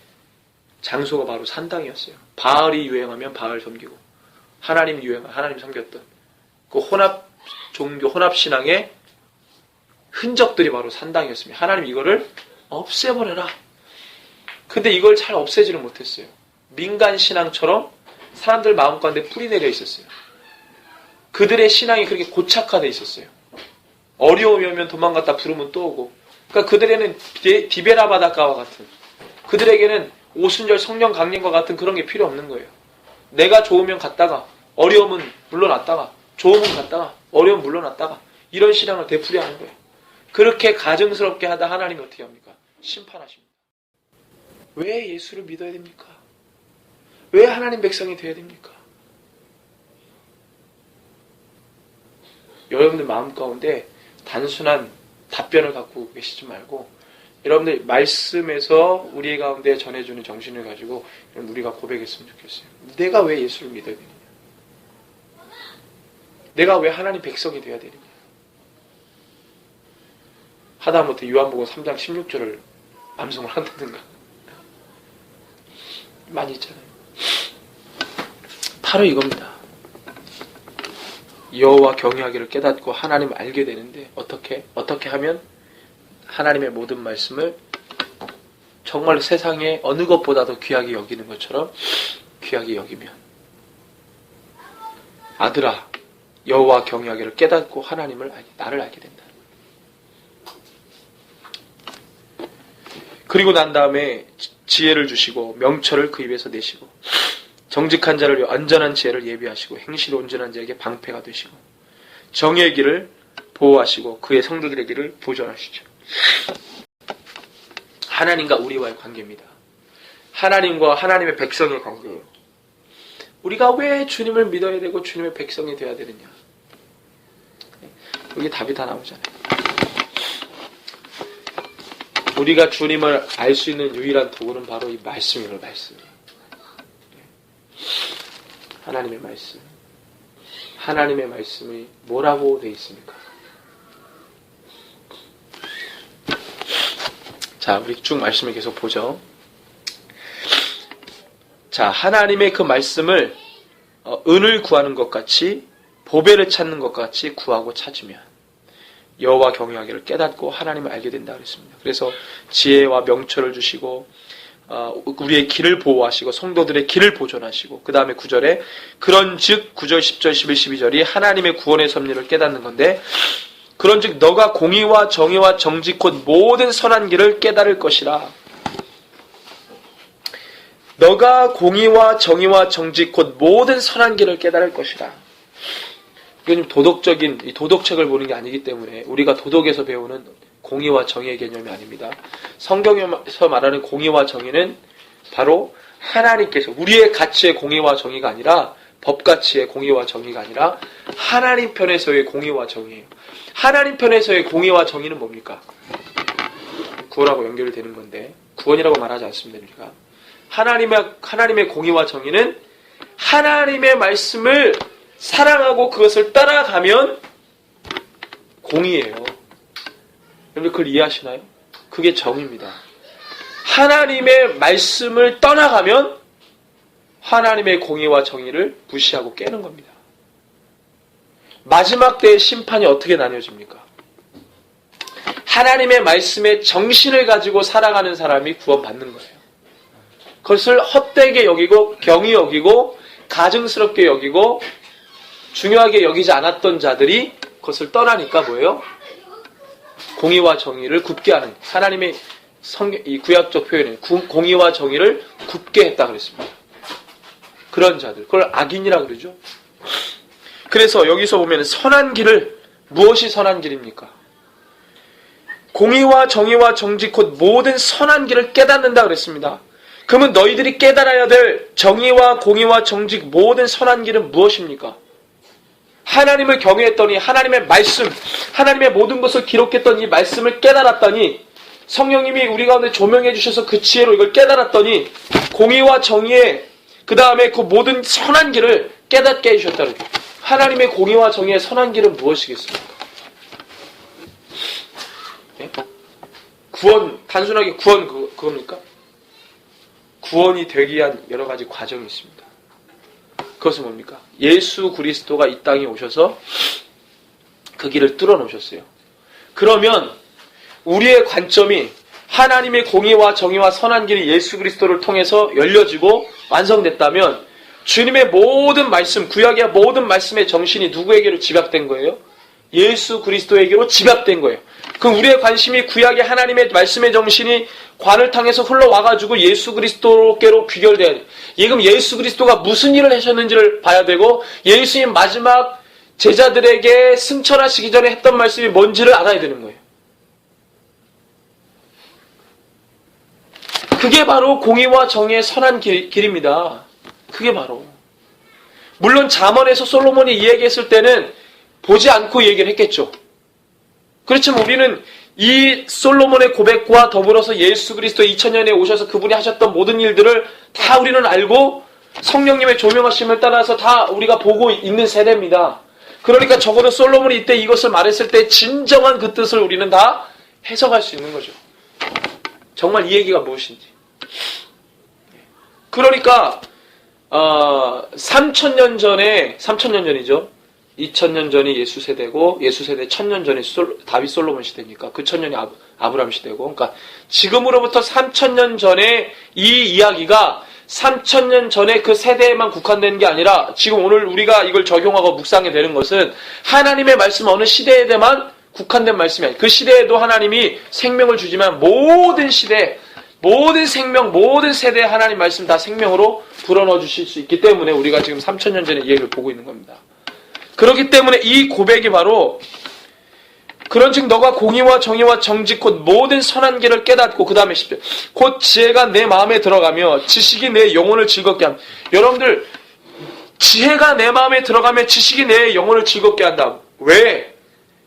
Speaker 4: 장소가 바로 산당이었어요. 바알이 유행하면 바알 섬기고 하나님 유행하면 하나님 섬겼던 그 혼합 종교, 혼합 신앙의 흔적들이 바로 산당이었습니다. 하나님 이거를 없애버려라. 근데 이걸 잘 없애지를 못했어요. 민간 신앙처럼 사람들 마음 가운데 뿌리 내려 있었어요. 그들의 신앙이 그렇게 고착화되어 있었어요. 어려움이 오면 도망갔다 부르면 또 오고. 그러니까 그들에는 디베라 바닷가와 같은, 그들에게는 오순절 성령 강림과 같은 그런 게 필요 없는 거예요. 내가 좋으면 갔다가 어려움은 물러났다가 좋으면 갔다가 어려움 물러났다가 이런 신앙을 되풀이하는 거예요. 그렇게 가증스럽게 하다 하나님이 어떻게 합니까? 심판하십니다. 왜 예수를 믿어야 됩니까? 왜 하나님 백성이 되어야 됩니까? 여러분들 마음 가운데 단순한 답변을 갖고 계시지 말고 여러분들 말씀에서 우리 가운데 전해주는 정신을 가지고 우리가 고백했으면 좋겠어요. 내가 왜 예수를 믿어야 되느냐? 내가 왜 하나님 백성이 되어야 되느냐? 하다못해 요한복음 3장 16절을 암송을 한다든가 많이 있잖아요. 바로 이겁니다. 여호와 경외하기를 깨닫고 하나님을 알게 되는데 어떻게 하면 하나님의 모든 말씀을 정말 세상에 어느 것보다도 귀하게 여기는 것처럼 귀하게 여기면, 아들아 여호와 경외하기를 깨닫고 나를 알게 된다. 그리고 난 다음에 지혜를 주시고 명철을 그 입에서 내시고 정직한 자를 위해 안전한 지혜를 예비하시고 행실 온전한 자에게 방패가 되시고 정의의 길을 보호하시고 그의 성도들의 길을 보존하시죠. 하나님과 우리와의 관계입니다. 하나님과 하나님의 백성의 관계예요. 우리가 왜 주님을 믿어야 되고 주님의 백성이 되어야 되느냐? 여기 답이 다 나오잖아요. 우리가 주님을 알 수 있는 유일한 도구는 바로 이 말씀이에요. 말씀. 하나님의 말씀. 하나님의 말씀이 뭐라고 되어 있습니까? 자, 우리 쭉 말씀을 계속 보죠. 자, 하나님의 그 말씀을 은을 구하는 것 같이 보배를 찾는 것 같이 구하고 찾으면 여호와 경외하기를 깨닫고 하나님을 알게 된다 그랬습니다. 그래서 지혜와 명철을 주시고 우리의 길을 보호하시고 성도들의 길을 보존하시고 그 다음에 9절에 그런즉 9절 10절 11 12절이 하나님의 구원의 섭리를 깨닫는 건데 그런즉 너가 공의와 정의와 정직 곧 모든 선한 길을 깨달을 것이라. 너가 공의와 정의와 정직 곧 모든 선한 길을 깨달을 것이라. 이건 도덕적인 이 도덕책을 보는 게 아니기 때문에 우리가 도덕에서 배우는 공의와 정의의 개념이 아닙니다. 성경에서 말하는 공의와 정의는 바로 하나님께서 우리의 가치의 공의와 정의가 아니라 법가치의 공의와 정의가 아니라 하나님 편에서의 공의와 정의예요. 하나님 편에서의 공의와 정의는 뭡니까? 구원하고 연결이 되는 건데 구원이라고 말하지 않습니다. 우리가 하나님의 공의와 정의는 하나님의 말씀을 사랑하고 그것을 따라가면 공의예요. 여러분 그걸 이해하시나요? 그게 정의입니다. 하나님의 말씀을 떠나가면 하나님의 공의와 정의를 무시하고 깨는 겁니다. 마지막 때의 심판이 어떻게 나뉘어집니까? 하나님의 말씀에 정신을 가지고 살아가는 사람이 구원받는 거예요. 그것을 헛되게 여기고 경히 여기고 가증스럽게 여기고 중요하게 여기지 않았던 자들이 그것을 떠나니까 뭐예요? 공의와 정의를 굽게 하는 하나님의 이 구약적 표현은 공의와 정의를 굽게 했다 그랬습니다. 그런 자들 그걸 악인이라 그러죠. 그래서 여기서 보면 선한 길을 무엇이 선한 길입니까? 공의와 정의와 정직 곧 모든 선한 길을 깨닫는다 그랬습니다. 그러면 너희들이 깨달아야 될 정의와 공의와 정직 모든 선한 길은 무엇입니까? 하나님을 경외했더니 하나님의 말씀, 하나님의 모든 것을 기록했던 이 말씀을 깨달았더니 성령님이 우리 가운데 조명해 주셔서 그 지혜로 이걸 깨달았더니 공의와 정의의 그 다음에 그 모든 선한 길을 깨닫게 해주셨다는 거예요. 하나님의 공의와 정의의 선한 길은 무엇이겠습니까? 네? 구원, 단순하게 구원 그겁니까? 구원이 되기 위한 여러 가지 과정이 있습니다. 그것은 뭡니까? 예수 그리스도가 이 땅에 오셔서 그 길을 뚫어 놓으셨어요. 그러면 우리의 관점이 하나님의 공의와 정의와 선한 길이 예수 그리스도를 통해서 열려지고 완성됐다면 주님의 모든 말씀, 구약의 모든 말씀의 정신이 누구에게로 집약된 거예요? 예수 그리스도에게로 집약된 거예요. 그럼 우리의 관심이 구약의 하나님의 말씀의 정신이 관을 통해서 흘러와가지고 예수 그리스도께로 귀결돼야 돼요. 그럼 예수 그리스도가 무슨 일을 하셨는지를 봐야 되고 예수님 마지막 제자들에게 승천하시기 전에 했던 말씀이 뭔지를 알아야 되는 거예요. 그게 바로 공의와 정의의 선한 길입니다. 그게 바로. 물론 잠언에서 솔로몬이 이야기했을 때는 보지 않고 얘기를 했겠죠. 그렇지만 우리는 이 솔로몬의 고백과 더불어서 예수 그리스도 2000년에 오셔서 그분이 하셨던 모든 일들을 다 우리는 알고 성령님의 조명하심을 따라서 다 우리가 보고 있는 세대입니다. 그러니까 적어도 솔로몬이 이때 이것을 말했을 때 진정한 그 뜻을 우리는 다 해석할 수 있는 거죠. 정말 이 얘기가 무엇인지. 그러니까 3000년 전이죠. 2000년 전이 예수 세대고 예수 세대 1000년 전이 다윗 솔로몬 시대니까 그 1000년이 아브라함 시대고 그러니까 지금으로부터 3000년 전에 이 이야기가 3000년 전에 그 세대에만 국한되는 게 아니라 지금 오늘 우리가 이걸 적용하고 묵상하게 되는 것은 하나님의 말씀 어느 시대에만 국한된 말씀이 아니에요. 그 시대에도 하나님이 생명을 주지만 모든 시대, 모든 생명, 모든 세대에 하나님 말씀 다 생명으로 불어넣어 주실 수 있기 때문에 우리가 지금 3000년 전에 이 얘기를 보고 있는 겁니다. 그렇기 때문에 이 고백이 바로 그런즉 너가 공의와 정의와 정직 곧 모든 선한 길을 깨닫고 그 다음에 10절 곧 지혜가 내 마음에 들어가며 지식이 내 영혼을 즐겁게 함. 여러분들 지혜가 내 마음에 들어가며 지식이 내 영혼을 즐겁게 한다. 왜?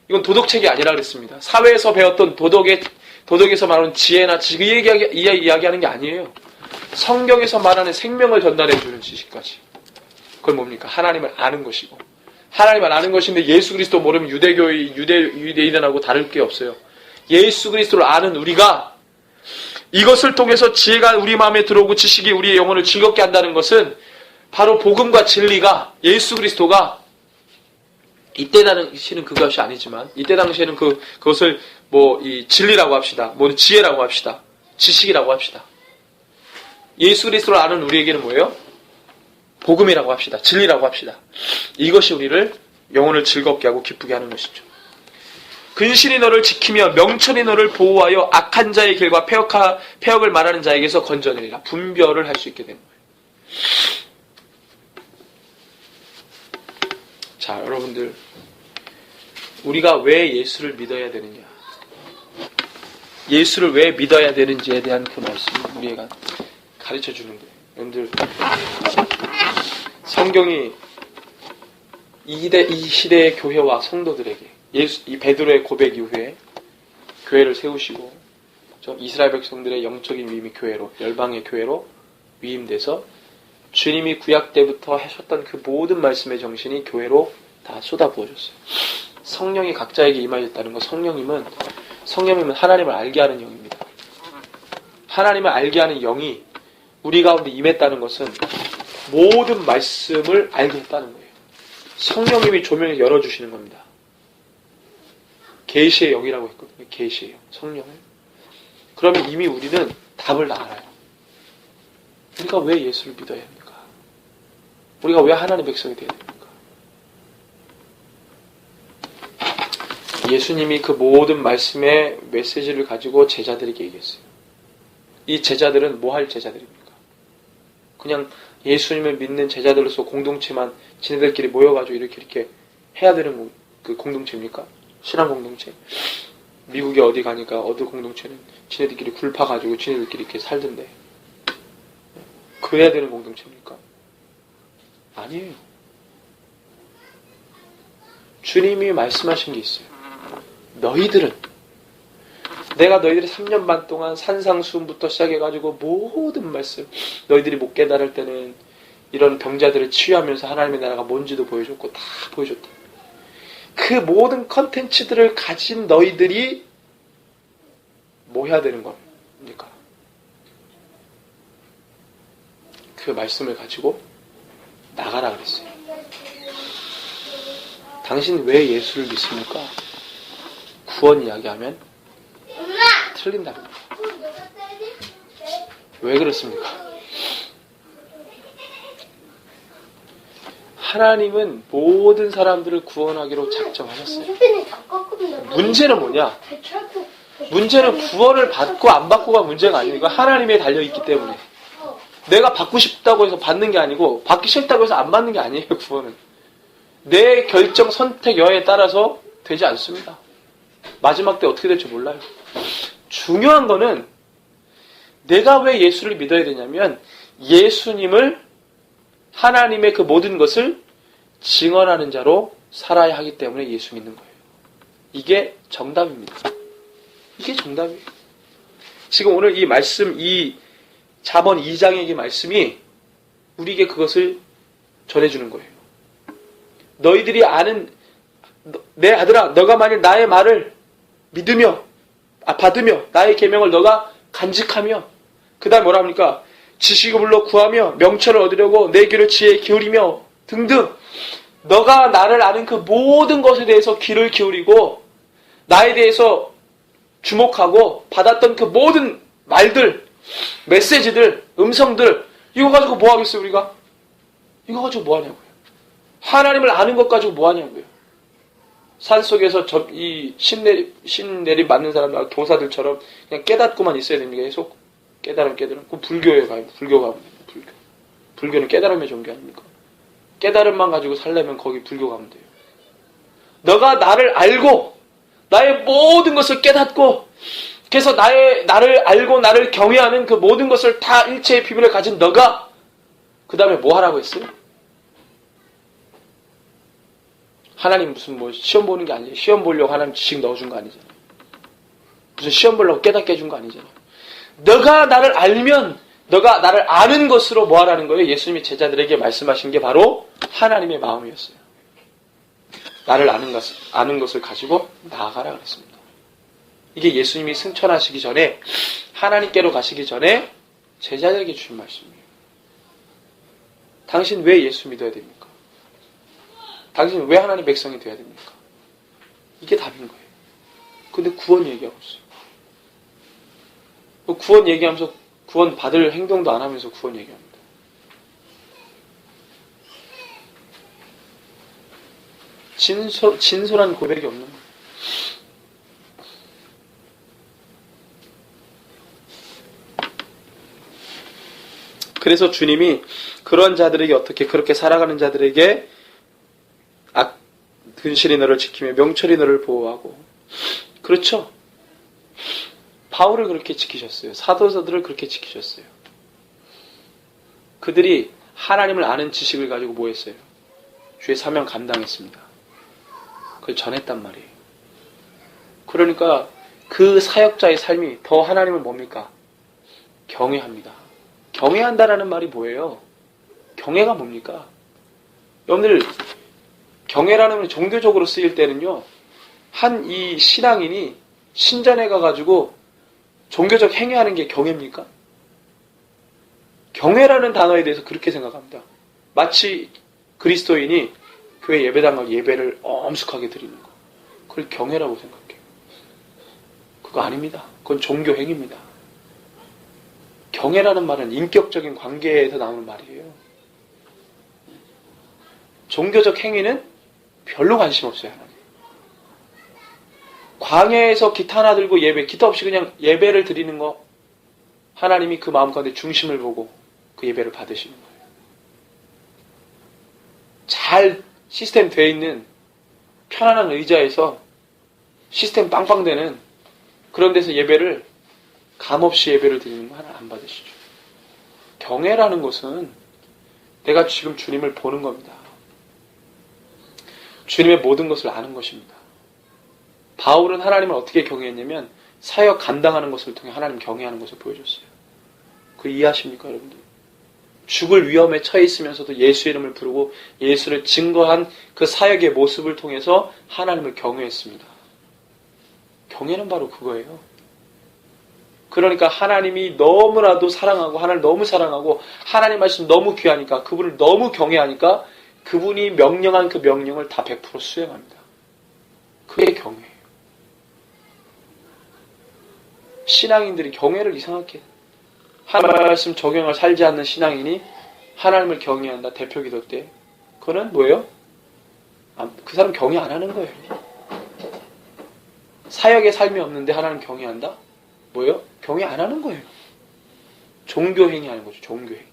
Speaker 4: 이건 도덕책이 아니라 그랬습니다. 사회에서 배웠던 도덕에서 말하는 지혜나 지식 이야기하는 게 아니에요. 성경에서 말하는 생명을 전달해 주는 지식까지. 그건 뭡니까? 하나님을 아는 것이고 하나님을 아는 것인데 예수 그리스도 모르면 유대인하고 다를 게 없어요. 예수 그리스도를 아는 우리가 이것을 통해서 지혜가 우리 마음에 들어오고 지식이 우리의 영혼을 즐겁게 한다는 것은 바로 복음과 진리가 예수 그리스도가 이때 당시는 그것이 아니지만 이때 당시에는 그것을 이 진리라고 합시다. 지혜라고 합시다. 지식이라고 합시다. 예수 그리스도를 아는 우리에게는 뭐예요? 복음이라고 합시다. 진리라고 합시다. 이것이 우리를 영혼을 즐겁게 하고 기쁘게 하는 것이죠. 근신이 너를 지키며 명철이 너를 보호하여 악한 자의 길과 폐역을 말하는 자에게서 건져내리라. 분별을 할 수 있게 되는 거예요. 자, 여러분들 우리가 왜 예수를 믿어야 되느냐, 예수를 왜 믿어야 되는지에 대한 그 말씀을 우리가 가르쳐 주는 거예요. 여러분들 성경이 이 시대의 교회와 성도들에게 이 베드로의 고백 이후에 교회를 세우시고 이스라엘 백성들의 영적인 위임이 교회로, 열방의 교회로 위임돼서 주님이 구약 때부터 하셨던 그 모든 말씀의 정신이 교회로 다 쏟아부어졌어요. 성령이 각자에게 임하셨다는 것, 성령님은 하나님을 알게 하는 영입니다. 하나님을 알게 하는 영이 우리 가운데 임했다는 것은 모든 말씀을 알게 했다는 거예요. 성령님이 조명을 열어주시는 겁니다. 계시의 영이라고 했거든요. 계시의 영, 성령을. 그러면 이미 우리는 답을 다 알아요. 우리가 왜 예수를 믿어야 합니까? 우리가 왜 하나님 백성이 되어야 됩니까? 예수님이 그 모든 말씀의 메시지를 가지고 제자들에게 얘기했어요. 이 제자들은 뭐 할 제자들입니까? 그냥 예수님을 믿는 제자들로서 공동체만 지네들끼리 모여가지고 이렇게 해야 되는 그 공동체입니까? 신앙 공동체. 미국에 어디 가니까 어느 공동체는 지네들끼리 굴파가지고 지네들끼리 이렇게 살던데 그래야 되는 공동체입니까? 아니에요. 주님이 말씀하신 게 있어요. 내가 너희들이 3년 반 동안 산상수훈부터 시작해가지고 모든 말씀, 너희들이 못 깨달을 때는 이런 병자들을 치유하면서 하나님의 나라가 뭔지도 보여줬고 다 보여줬다. 그 모든 컨텐츠들을 가진 너희들이 뭐 해야 되는 겁니까? 그 말씀을 가지고 나가라 그랬어요. 당신 왜 예수를 믿습니까? 구원 이야기하면 틀린답니다. 왜 그렇습니까? 하나님은 모든 사람들을 구원하기로 작정하셨어요. 문제는 뭐냐? 문제는 구원을 받고 안 받고가 문제가 아니고 하나님에 달려있기 때문에 내가 받고 싶다고 해서 받는 게 아니고 받기 싫다고 해서 안 받는 게 아니에요. 구원은 내 결정, 선택, 여에 따라서 되지 않습니다. 마지막 때 어떻게 될지 몰라요. 중요한 거는 내가 왜 예수를 믿어야 되냐면 예수님을 하나님의 그 모든 것을 증언하는 자로 살아야 하기 때문에 예수 믿는 거예요. 이게 정답입니다. 이게 정답이에요. 지금 오늘 이 말씀, 이 잠언 2장의 이 말씀이 우리에게 그것을 전해주는 거예요. 너희들이 아는 내 아들아, 너가 만일 나의 말을 믿으며 받으며 나의 계명을 너가 간직하며 그 다음 뭐라 합니까? 지식을 불러 구하며 명철을 얻으려고 내 귀를 지혜에 기울이며 등등 너가 나를 아는 그 모든 것에 대해서 귀를 기울이고 나에 대해서 주목하고 받았던 그 모든 말들, 메시지들, 음성들 이거 가지고 뭐 하겠어요 우리가? 이거 가지고 뭐 하냐고요. 하나님을 아는 것 가지고 뭐 하냐고요. 산속에서 이 신내림 맞는 사람들, 교사들처럼 그냥 깨닫고만 있어야 됩니까? 계속 깨달음. 그럼 불교에 가요. 불교가 불교는 깨달음의 종교 아닙니까? 깨달음만 가지고 살려면 거기 불교 가면 돼요. 너가 나를 알고 나의 모든 것을 깨닫고 그래서 나를 알고 나를 경외하는 그 모든 것을 다 일체의 비밀을 가진 너가 그 다음에 뭐 하라고 했어요? 하나님 무슨 뭐 시험 보는 게 아니에요. 시험 보려고 하나님 지식 넣어준 거 아니잖아요. 무슨 시험 보려고 깨닫게 해준 거 아니잖아요. 너가 나를 알면 너가 나를 아는 것으로 뭐 하라는 거예요? 예수님이 제자들에게 말씀하신 게 바로 하나님의 마음이었어요. 나를 아는 것을 가지고 나아가라 그랬습니다. 이게 예수님이 승천하시기 전에 하나님께로 가시기 전에 제자들에게 주신 말씀이에요. 당신 왜 예수 믿어야 됩니까? 당신 왜 하나님 백성이 되어야 됩니까? 이게 답인 거예요. 근데 구원 얘기하고 있어요. 구원 얘기하면서 구원 받을 행동도 안 하면서 구원 얘기합니다. 진솔한 고백이 없는 거예요. 그래서 주님이 그런 자들에게 어떻게 그렇게 살아가는 자들에게 근실이 너를 지키며 명철이 너를 보호하고 그렇죠. 바울을 그렇게 지키셨어요. 사도자들을 그렇게 지키셨어요. 그들이 하나님을 아는 지식을 가지고 뭐 했어요? 주의 사명 감당했습니다. 그걸 전했단 말이에요. 그러니까 그 사역자의 삶이 더 하나님을 뭡니까? 경외합니다. 경외한다라는 말이 뭐예요? 경외가 뭡니까? 여러분들 경외라는 건 종교적으로 쓰일 때는요. 한 이 신앙인이 신전에 가가지고 종교적 행위하는 게 경외입니까? 경외라는 단어에 대해서 그렇게 생각합니다. 마치 그리스도인이 교회 예배당 가서 예배를 엄숙하게 드리는 거. 그걸 경외라고 생각해요. 그거 아닙니다. 그건 종교 행위입니다. 경외라는 말은 인격적인 관계에서 나오는 말이에요. 종교적 행위는 별로 관심 없어요. 하나님. 광야에서 기타 하나 들고 기타 없이 그냥 예배를 드리는 거 하나님이 그 마음 가운데 중심을 보고 그 예배를 받으시는 거예요. 잘 시스템 되어 있는 편안한 의자에서 시스템 빵빵되는 그런 데서 예배를 감없이 예배를 드리는 거 하나 안 받으시죠. 경외라는 것은 내가 지금 주님을 보는 겁니다. 주님의 모든 것을 아는 것입니다. 바울은 하나님을 어떻게 경외했냐면 사역 감당하는 것을 통해 하나님 경외하는 것을 보여줬어요. 그 이해하십니까 여러분들? 죽을 위험에 처해 있으면서도 예수 이름을 부르고 예수를 증거한 그 사역의 모습을 통해서 하나님을 경외했습니다. 경외는 바로 그거예요. 그러니까 하나님이 너무나도 사랑하고 하나님을 너무 사랑하고 하나님 말씀 너무 귀하니까 그분을 너무 경외하니까 그분이 명령한 그 명령을 다 100% 수행합니다. 그게 경외예요. 신앙인들이 경외를 이상하게 해요. 하나님 말씀 적용을 살지 않는 신앙인이 하나님을 경외한다. 대표 기도 때. 그거는 뭐예요? 그 사람 경외 안 하는 거예요. 사역의 삶이 없는데 하나님 경외한다? 뭐예요? 경외 안 하는 거예요. 종교행위 하는 거죠. 종교행위.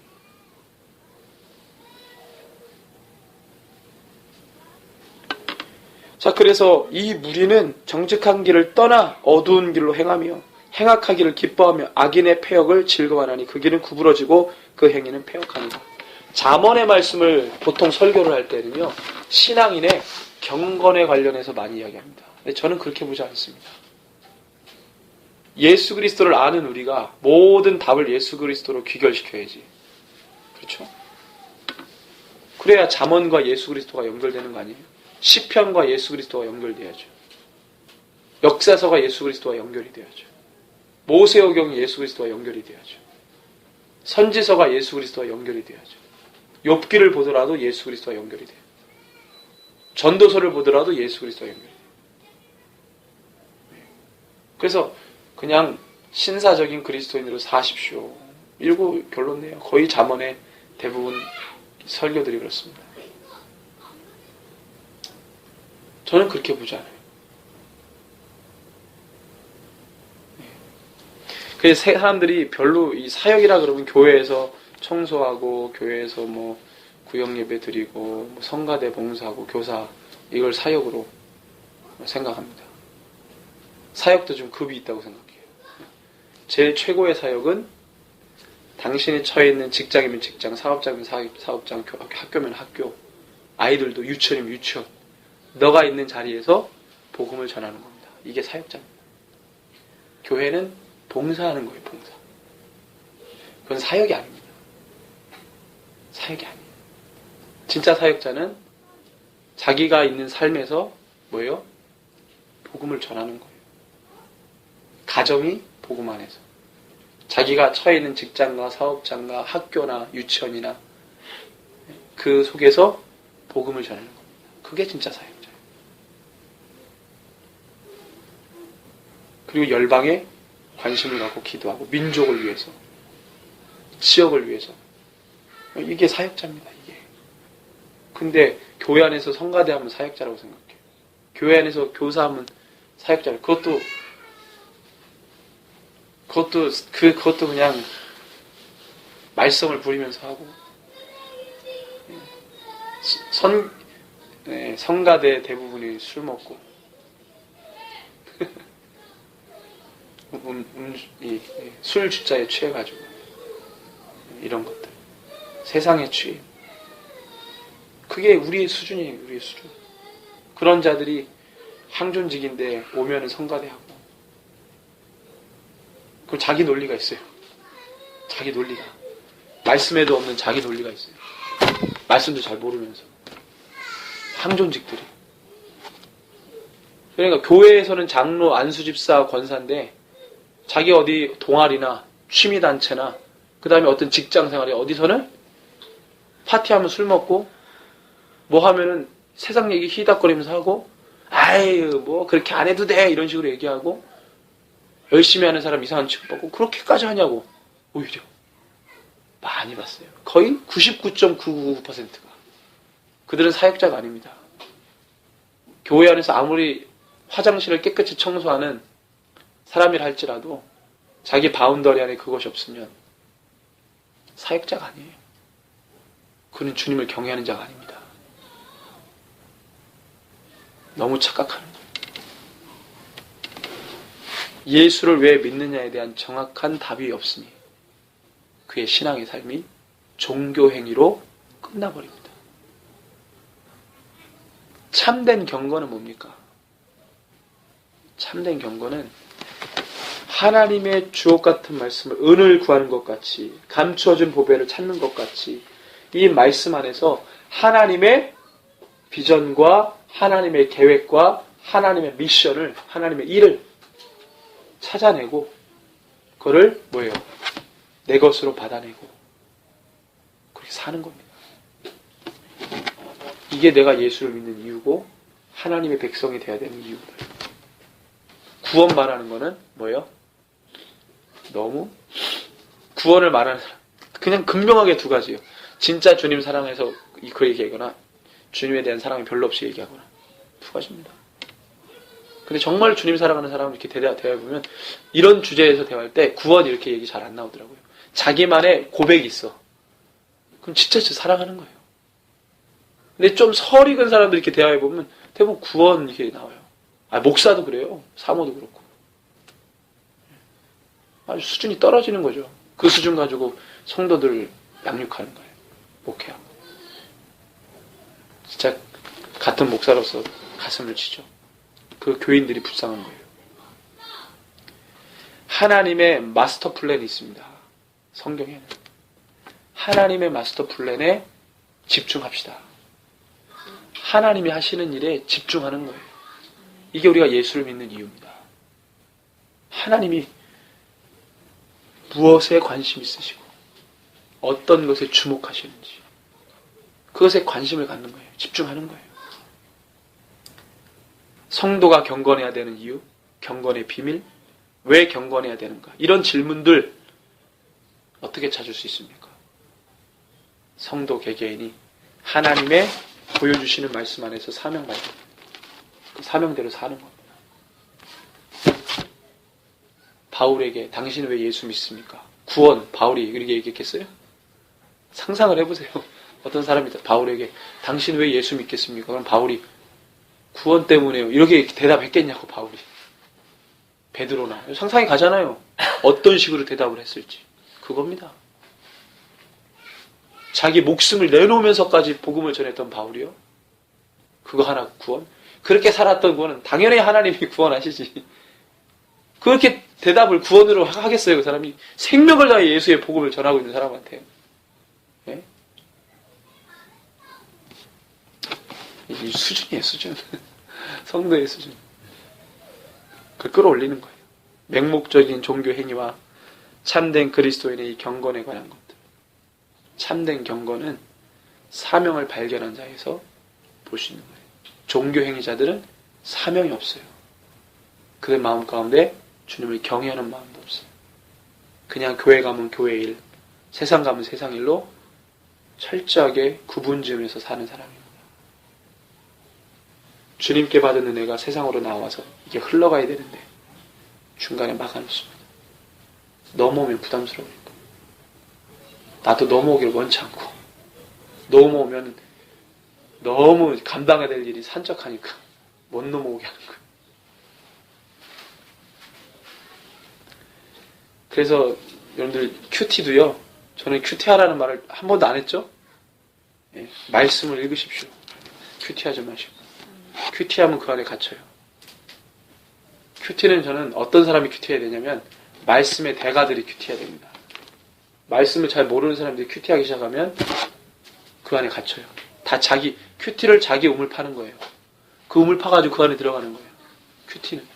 Speaker 4: 자, 그래서 이 무리는 정직한 길을 떠나 어두운 길로 행하며 행악하기를 기뻐하며 악인의 패역을 즐거워하니 그 길은 구부러지고 그 행위는 패역하니라. 잠언의 말씀을 보통 설교를 할 때는요, 신앙인의 경건에 관련해서 많이 이야기합니다. 근데 저는 그렇게 보지 않습니다. 예수 그리스도를 아는 우리가 모든 답을 예수 그리스도로 귀결시켜야지. 그렇죠? 그래야 잠언과 예수 그리스도가 연결되는 거 아니에요? 시편과 예수 그리스도가 연결돼야죠. 역사서가 예수 그리스도와 연결이 돼야죠. 모세오경이 예수 그리스도와 연결이 돼야죠. 선지서가 예수 그리스도와 연결이 돼야죠. 욥기를 보더라도 예수 그리스도와 연결이 돼요. 전도서를 보더라도 예수 그리스도와 연결이 돼요. 그래서 그냥 신사적인 그리스도인으로 사십시오. 이러고 결론 내요. 거의 잠언의 대부분 설교들이 그렇습니다. 저는 그렇게 보지 않아요. 그래서 사람들이 별로 이 사역이라 그러면 교회에서 청소하고 교회에서 뭐 구역예배 드리고 뭐 성가대 봉사하고 교사 이걸 사역으로 생각합니다. 사역도 좀 급이 있다고 생각해요. 제일 최고의 사역은 당신이 처해 있는 직장이면 직장, 사업장이면 사업장, 학교면 학교, 아이들도 유치원이면 유치원, 너가 있는 자리에서 복음을 전하는 겁니다. 이게 사역자입니다. 교회는 봉사하는 거예요, 봉사. 그건 사역이 아닙니다. 사역이 아니에요. 진짜 사역자는 자기가 있는 삶에서 뭐예요? 복음을 전하는 거예요. 가정이 복음 안에서. 자기가 처해 있는 직장과 사업장과 학교나 유치원이나 그 속에서 복음을 전하는 겁니다. 그게 진짜 사역자예요. 그리고 열방에 관심을 갖고 기도하고 민족을 위해서, 지역을 위해서. 이게 사역자입니다. 이게. 근데 교회 안에서 성가대 하면 사역자라고 생각해요. 교회 안에서 교사하면 사역자라고. 그것도 그냥 말썽을 부리면서 하고 성가대 대부분이 술 먹고 술 주자에 취해가지고 이런 것들 세상에 취해. 그게 우리의 수준이에요. 우리의 수준. 그런 자들이 항존직인데 오면은 성가대하고 그 자기 논리가 있어요. 자기 논리가. 말씀에도 없는 자기 논리가 있어요. 말씀도 잘 모르면서. 항존직들이. 그러니까 교회에서는 장로, 안수집사, 권사인데 자기 어디 동아리나 취미단체나 그 다음에 어떤 직장생활에 어디서는 파티하면 술 먹고 뭐 하면은 세상 얘기 히닥거리면서 하고 아유 뭐 그렇게 안 해도 돼 이런 식으로 얘기하고 열심히 하는 사람 이상한 취급받고 그렇게까지 하냐고. 오히려 많이 봤어요. 거의 99.999%가 그들은 사역자가 아닙니다. 교회 안에서 아무리 화장실을 깨끗이 청소하는 사람이라 할지라도 자기 바운더리 안에 그것이 없으면 사역자가 아니에요. 그는 주님을 경외하는 자가 아닙니다. 너무 착각하는 거예요. 예수를 왜 믿느냐에 대한 정확한 답이 없으니 그의 신앙의 삶이 종교행위로 끝나버립니다. 참된 경건은 뭡니까? 참된 경건은 하나님의 주옥 같은 말씀을 은을 구하는 것 같이 감추어진 보배를 찾는 것 같이 이 말씀 안에서 하나님의 비전과 하나님의 계획과 하나님의 미션을 하나님의 일을 찾아내고 그거를 뭐예요? 내 것으로 받아내고 그렇게 사는 겁니다. 이게 내가 예수를 믿는 이유고 하나님의 백성이 되어야 되는 이유입니다. 구원 말하는 거는 뭐예요? 너무 구원을 말하는 사람 그냥 극명하게 두 가지예요. 진짜 주님 사랑해서 그 얘기하거나 주님에 대한 사랑이 별로 없이 얘기하거나 두 가지입니다. 근데 정말 주님 사랑하는 사람을 이렇게 대화해보면 이런 주제에서 대화할 때 구원 이렇게 얘기 잘 안 나오더라고요. 자기만의 고백이 있어. 그럼 진짜 사랑하는 거예요. 근데 좀 설익은 사람들 이렇게 대화해보면 대부분 구원 이렇게 나와요. 목사도 그래요. 사모도 그렇고. 아주 수준이 떨어지는 거죠. 그 수준 가지고 성도들 양육하는 거예요. 목회하고. 진짜 같은 목사로서 가슴을 치죠. 그 교인들이 불쌍한 거예요. 하나님의 마스터 플랜이 있습니다. 성경에는. 하나님의 마스터 플랜에 집중합시다. 하나님이 하시는 일에 집중하는 거예요. 이게 우리가 예수를 믿는 이유입니다. 하나님이 무엇에 관심 있으시고 어떤 것에 주목하시는지 그것에 관심을 갖는 거예요. 집중하는 거예요. 성도가 경건해야 되는 이유, 경건의 비밀, 왜 경건해야 되는가 이런 질문들 어떻게 찾을 수 있습니까? 성도 개개인이 하나님의 보여주시는 말씀 안에서 사명받는 그 사명대로 사는 겁니다. 바울에게 당신은 왜 예수 믿습니까? 구원 바울이 이렇게 얘기했겠어요? 상상을 해보세요. 어떤 사람이 바울에게 당신 왜 예수 믿겠습니까? 그럼 바울이 구원 때문에요. 이렇게 대답했겠냐고 바울이. 베드로나 상상이 가잖아요. 어떤 식으로 대답을 했을지. 그겁니다. 자기 목숨을 내놓으면서까지 복음을 전했던 바울이요. 그거 하나 구원? 그렇게 살았던 구원은 당연히 하나님이 구원하시지. 그렇게 대답을 구원으로 하겠어요. 그 사람이 생명을 다해 예수의 복음을 전하고 있는 사람한테. 예? 이 수준이에요. 수준. 성도의 수준. 그걸 끌어올리는 거예요. 맹목적인 종교 행위와 참된 그리스도인의 이 경건에 관한 것들. 참된 경건은 사명을 발견한 자에서 볼 수 있는 거예요. 종교 행위자들은 사명이 없어요. 그들 마음 가운데 주님을 경외하는 마음도 없어요. 그냥 교회 가면 교회 일, 세상 가면 세상 일로 철저하게 구분 지으면서 사는 사람입니다. 주님께 받은 은혜가 세상으로 나와서 이게 흘러가야 되는데 중간에 막아놓습니다. 넘어오면 부담스러우니까. 나도 넘어오기를 원치 않고 넘어오면 너무 감당해야 될 일이 산적하니까 못 넘어오게 하는 거예요. 그래서 여러분들 큐티도요. 저는 큐티하라는 말을 한 번도 안 했죠. 예, 말씀을 읽으십시오. 큐티하지 마시고. 큐티하면 그 안에 갇혀요. 큐티는 저는 어떤 사람이 큐티해야 되냐면 말씀의 대가들이 큐티해야 됩니다. 말씀을 잘 모르는 사람들이 큐티하기 시작하면 그 안에 갇혀요. 다 자기 큐티를 자기 우물 파는 거예요. 그 우물 파가지고 그 안에 들어가는 거예요. 큐티는.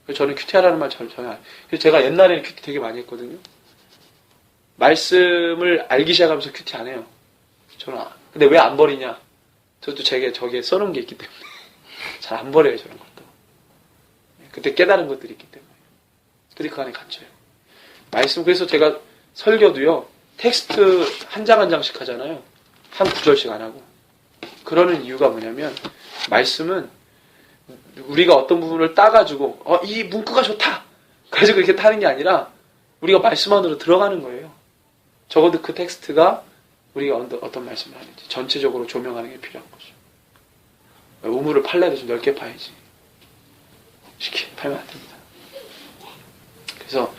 Speaker 4: 그래서 저는 큐티하라는 말 전혀 안 해요. 그래서 제가 옛날에는 큐티 되게 많이 했거든요. 말씀을 알기 시작하면서 큐티 안 해요. 저는 근데 왜 안 버리냐? 저도 저기에 써놓은 게 있기 때문에 잘 안 버려요. 저런 것도. 그때 깨달은 것들이 있기 때문에. 그들이 그 안에 갇혀요. 말씀 그래서 제가 설교도요. 텍스트 한 장 한 장씩 하잖아요. 한 구절씩 안 하고. 그러는 이유가 뭐냐면 말씀은 우리가 어떤 부분을 따가지고 이 문구가 좋다. 그래서 그렇게 타는 게 아니라 우리가 말씀 안으로 들어가는 거예요. 적어도 그 텍스트가 우리가 어떤 말씀을 하는지 전체적으로 조명하는 게 필요한 거죠. 우물을 팔려도 좀 넓게 파야지. 쉽게 팔면 안 됩니다. 그래서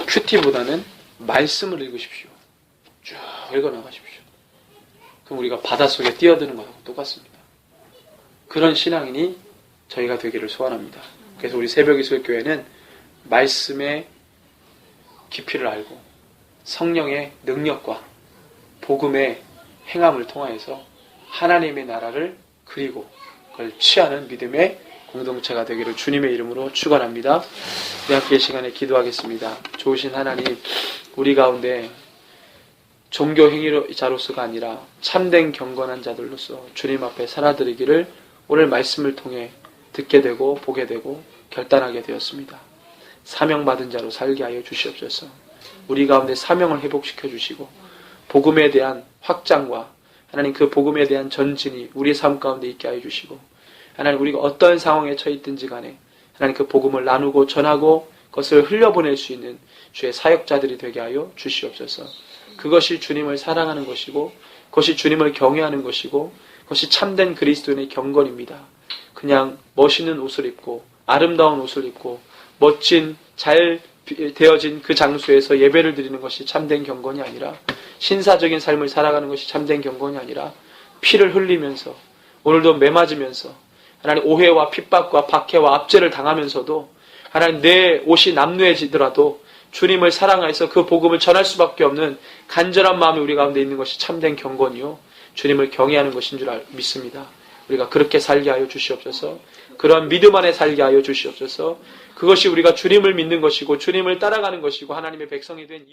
Speaker 4: 큐티보다는 말씀을 읽으십시오. 쭉 읽어나가십시오. 그럼 우리가 바닷속에 뛰어드는 것하고 똑같습니다. 그런 신앙인이 저희가 되기를 소원합니다. 그래서 우리 새벽이슬교회는 말씀의 깊이를 알고 성령의 능력과 복음의 행함을 통하여서 하나님의 나라를 그리고 그걸 취하는 믿음의 공동체가 되기를 주님의 이름으로 축원합니다. 우리 함께 이 시간에 기도하겠습니다. 좋으신 하나님, 우리 가운데 종교 행위자로서가 아니라 참된 경건한 자들로서 주님 앞에 살아드리기를 오늘 말씀을 통해 듣게 되고 보게 되고 결단하게 되었습니다. 사명받은 자로 살게 하여 주시옵소서. 우리 가운데 사명을 회복시켜 주시고 복음에 대한 확장과 하나님 그 복음에 대한 전진이 우리의 삶 가운데 있게 하여 주시고 하나님 우리가 어떤 상황에 처했든지 간에 하나님 그 복음을 나누고 전하고 그것을 흘려보낼 수 있는 주의 사역자들이 되게 하여 주시옵소서. 그것이 주님을 사랑하는 것이고 그것이 주님을 경외하는 것이고 그것이 참된 그리스도인의 경건입니다. 그냥 멋있는 옷을 입고 아름다운 옷을 입고 멋진 잘 되어진 그 장소에서 예배를 드리는 것이 참된 경건이 아니라 신사적인 삶을 살아가는 것이 참된 경건이 아니라 피를 흘리면서 오늘도 매맞으면서 하나님 오해와 핍박과 박해와 압제를 당하면서도 하나님 내 옷이 남루해지더라도 주님을 사랑해서 그 복음을 전할 수밖에 없는 간절한 마음이 우리 가운데 있는 것이 참된 경건이요 주님을 경외하는 것인 줄 믿습니다. 우리가 그렇게 살게 하여 주시옵소서. 그런 믿음 안에 살게 하여 주시옵소서. 그것이 우리가 주님을 믿는 것이고 주님을 따라가는 것이고 하나님의 백성이 된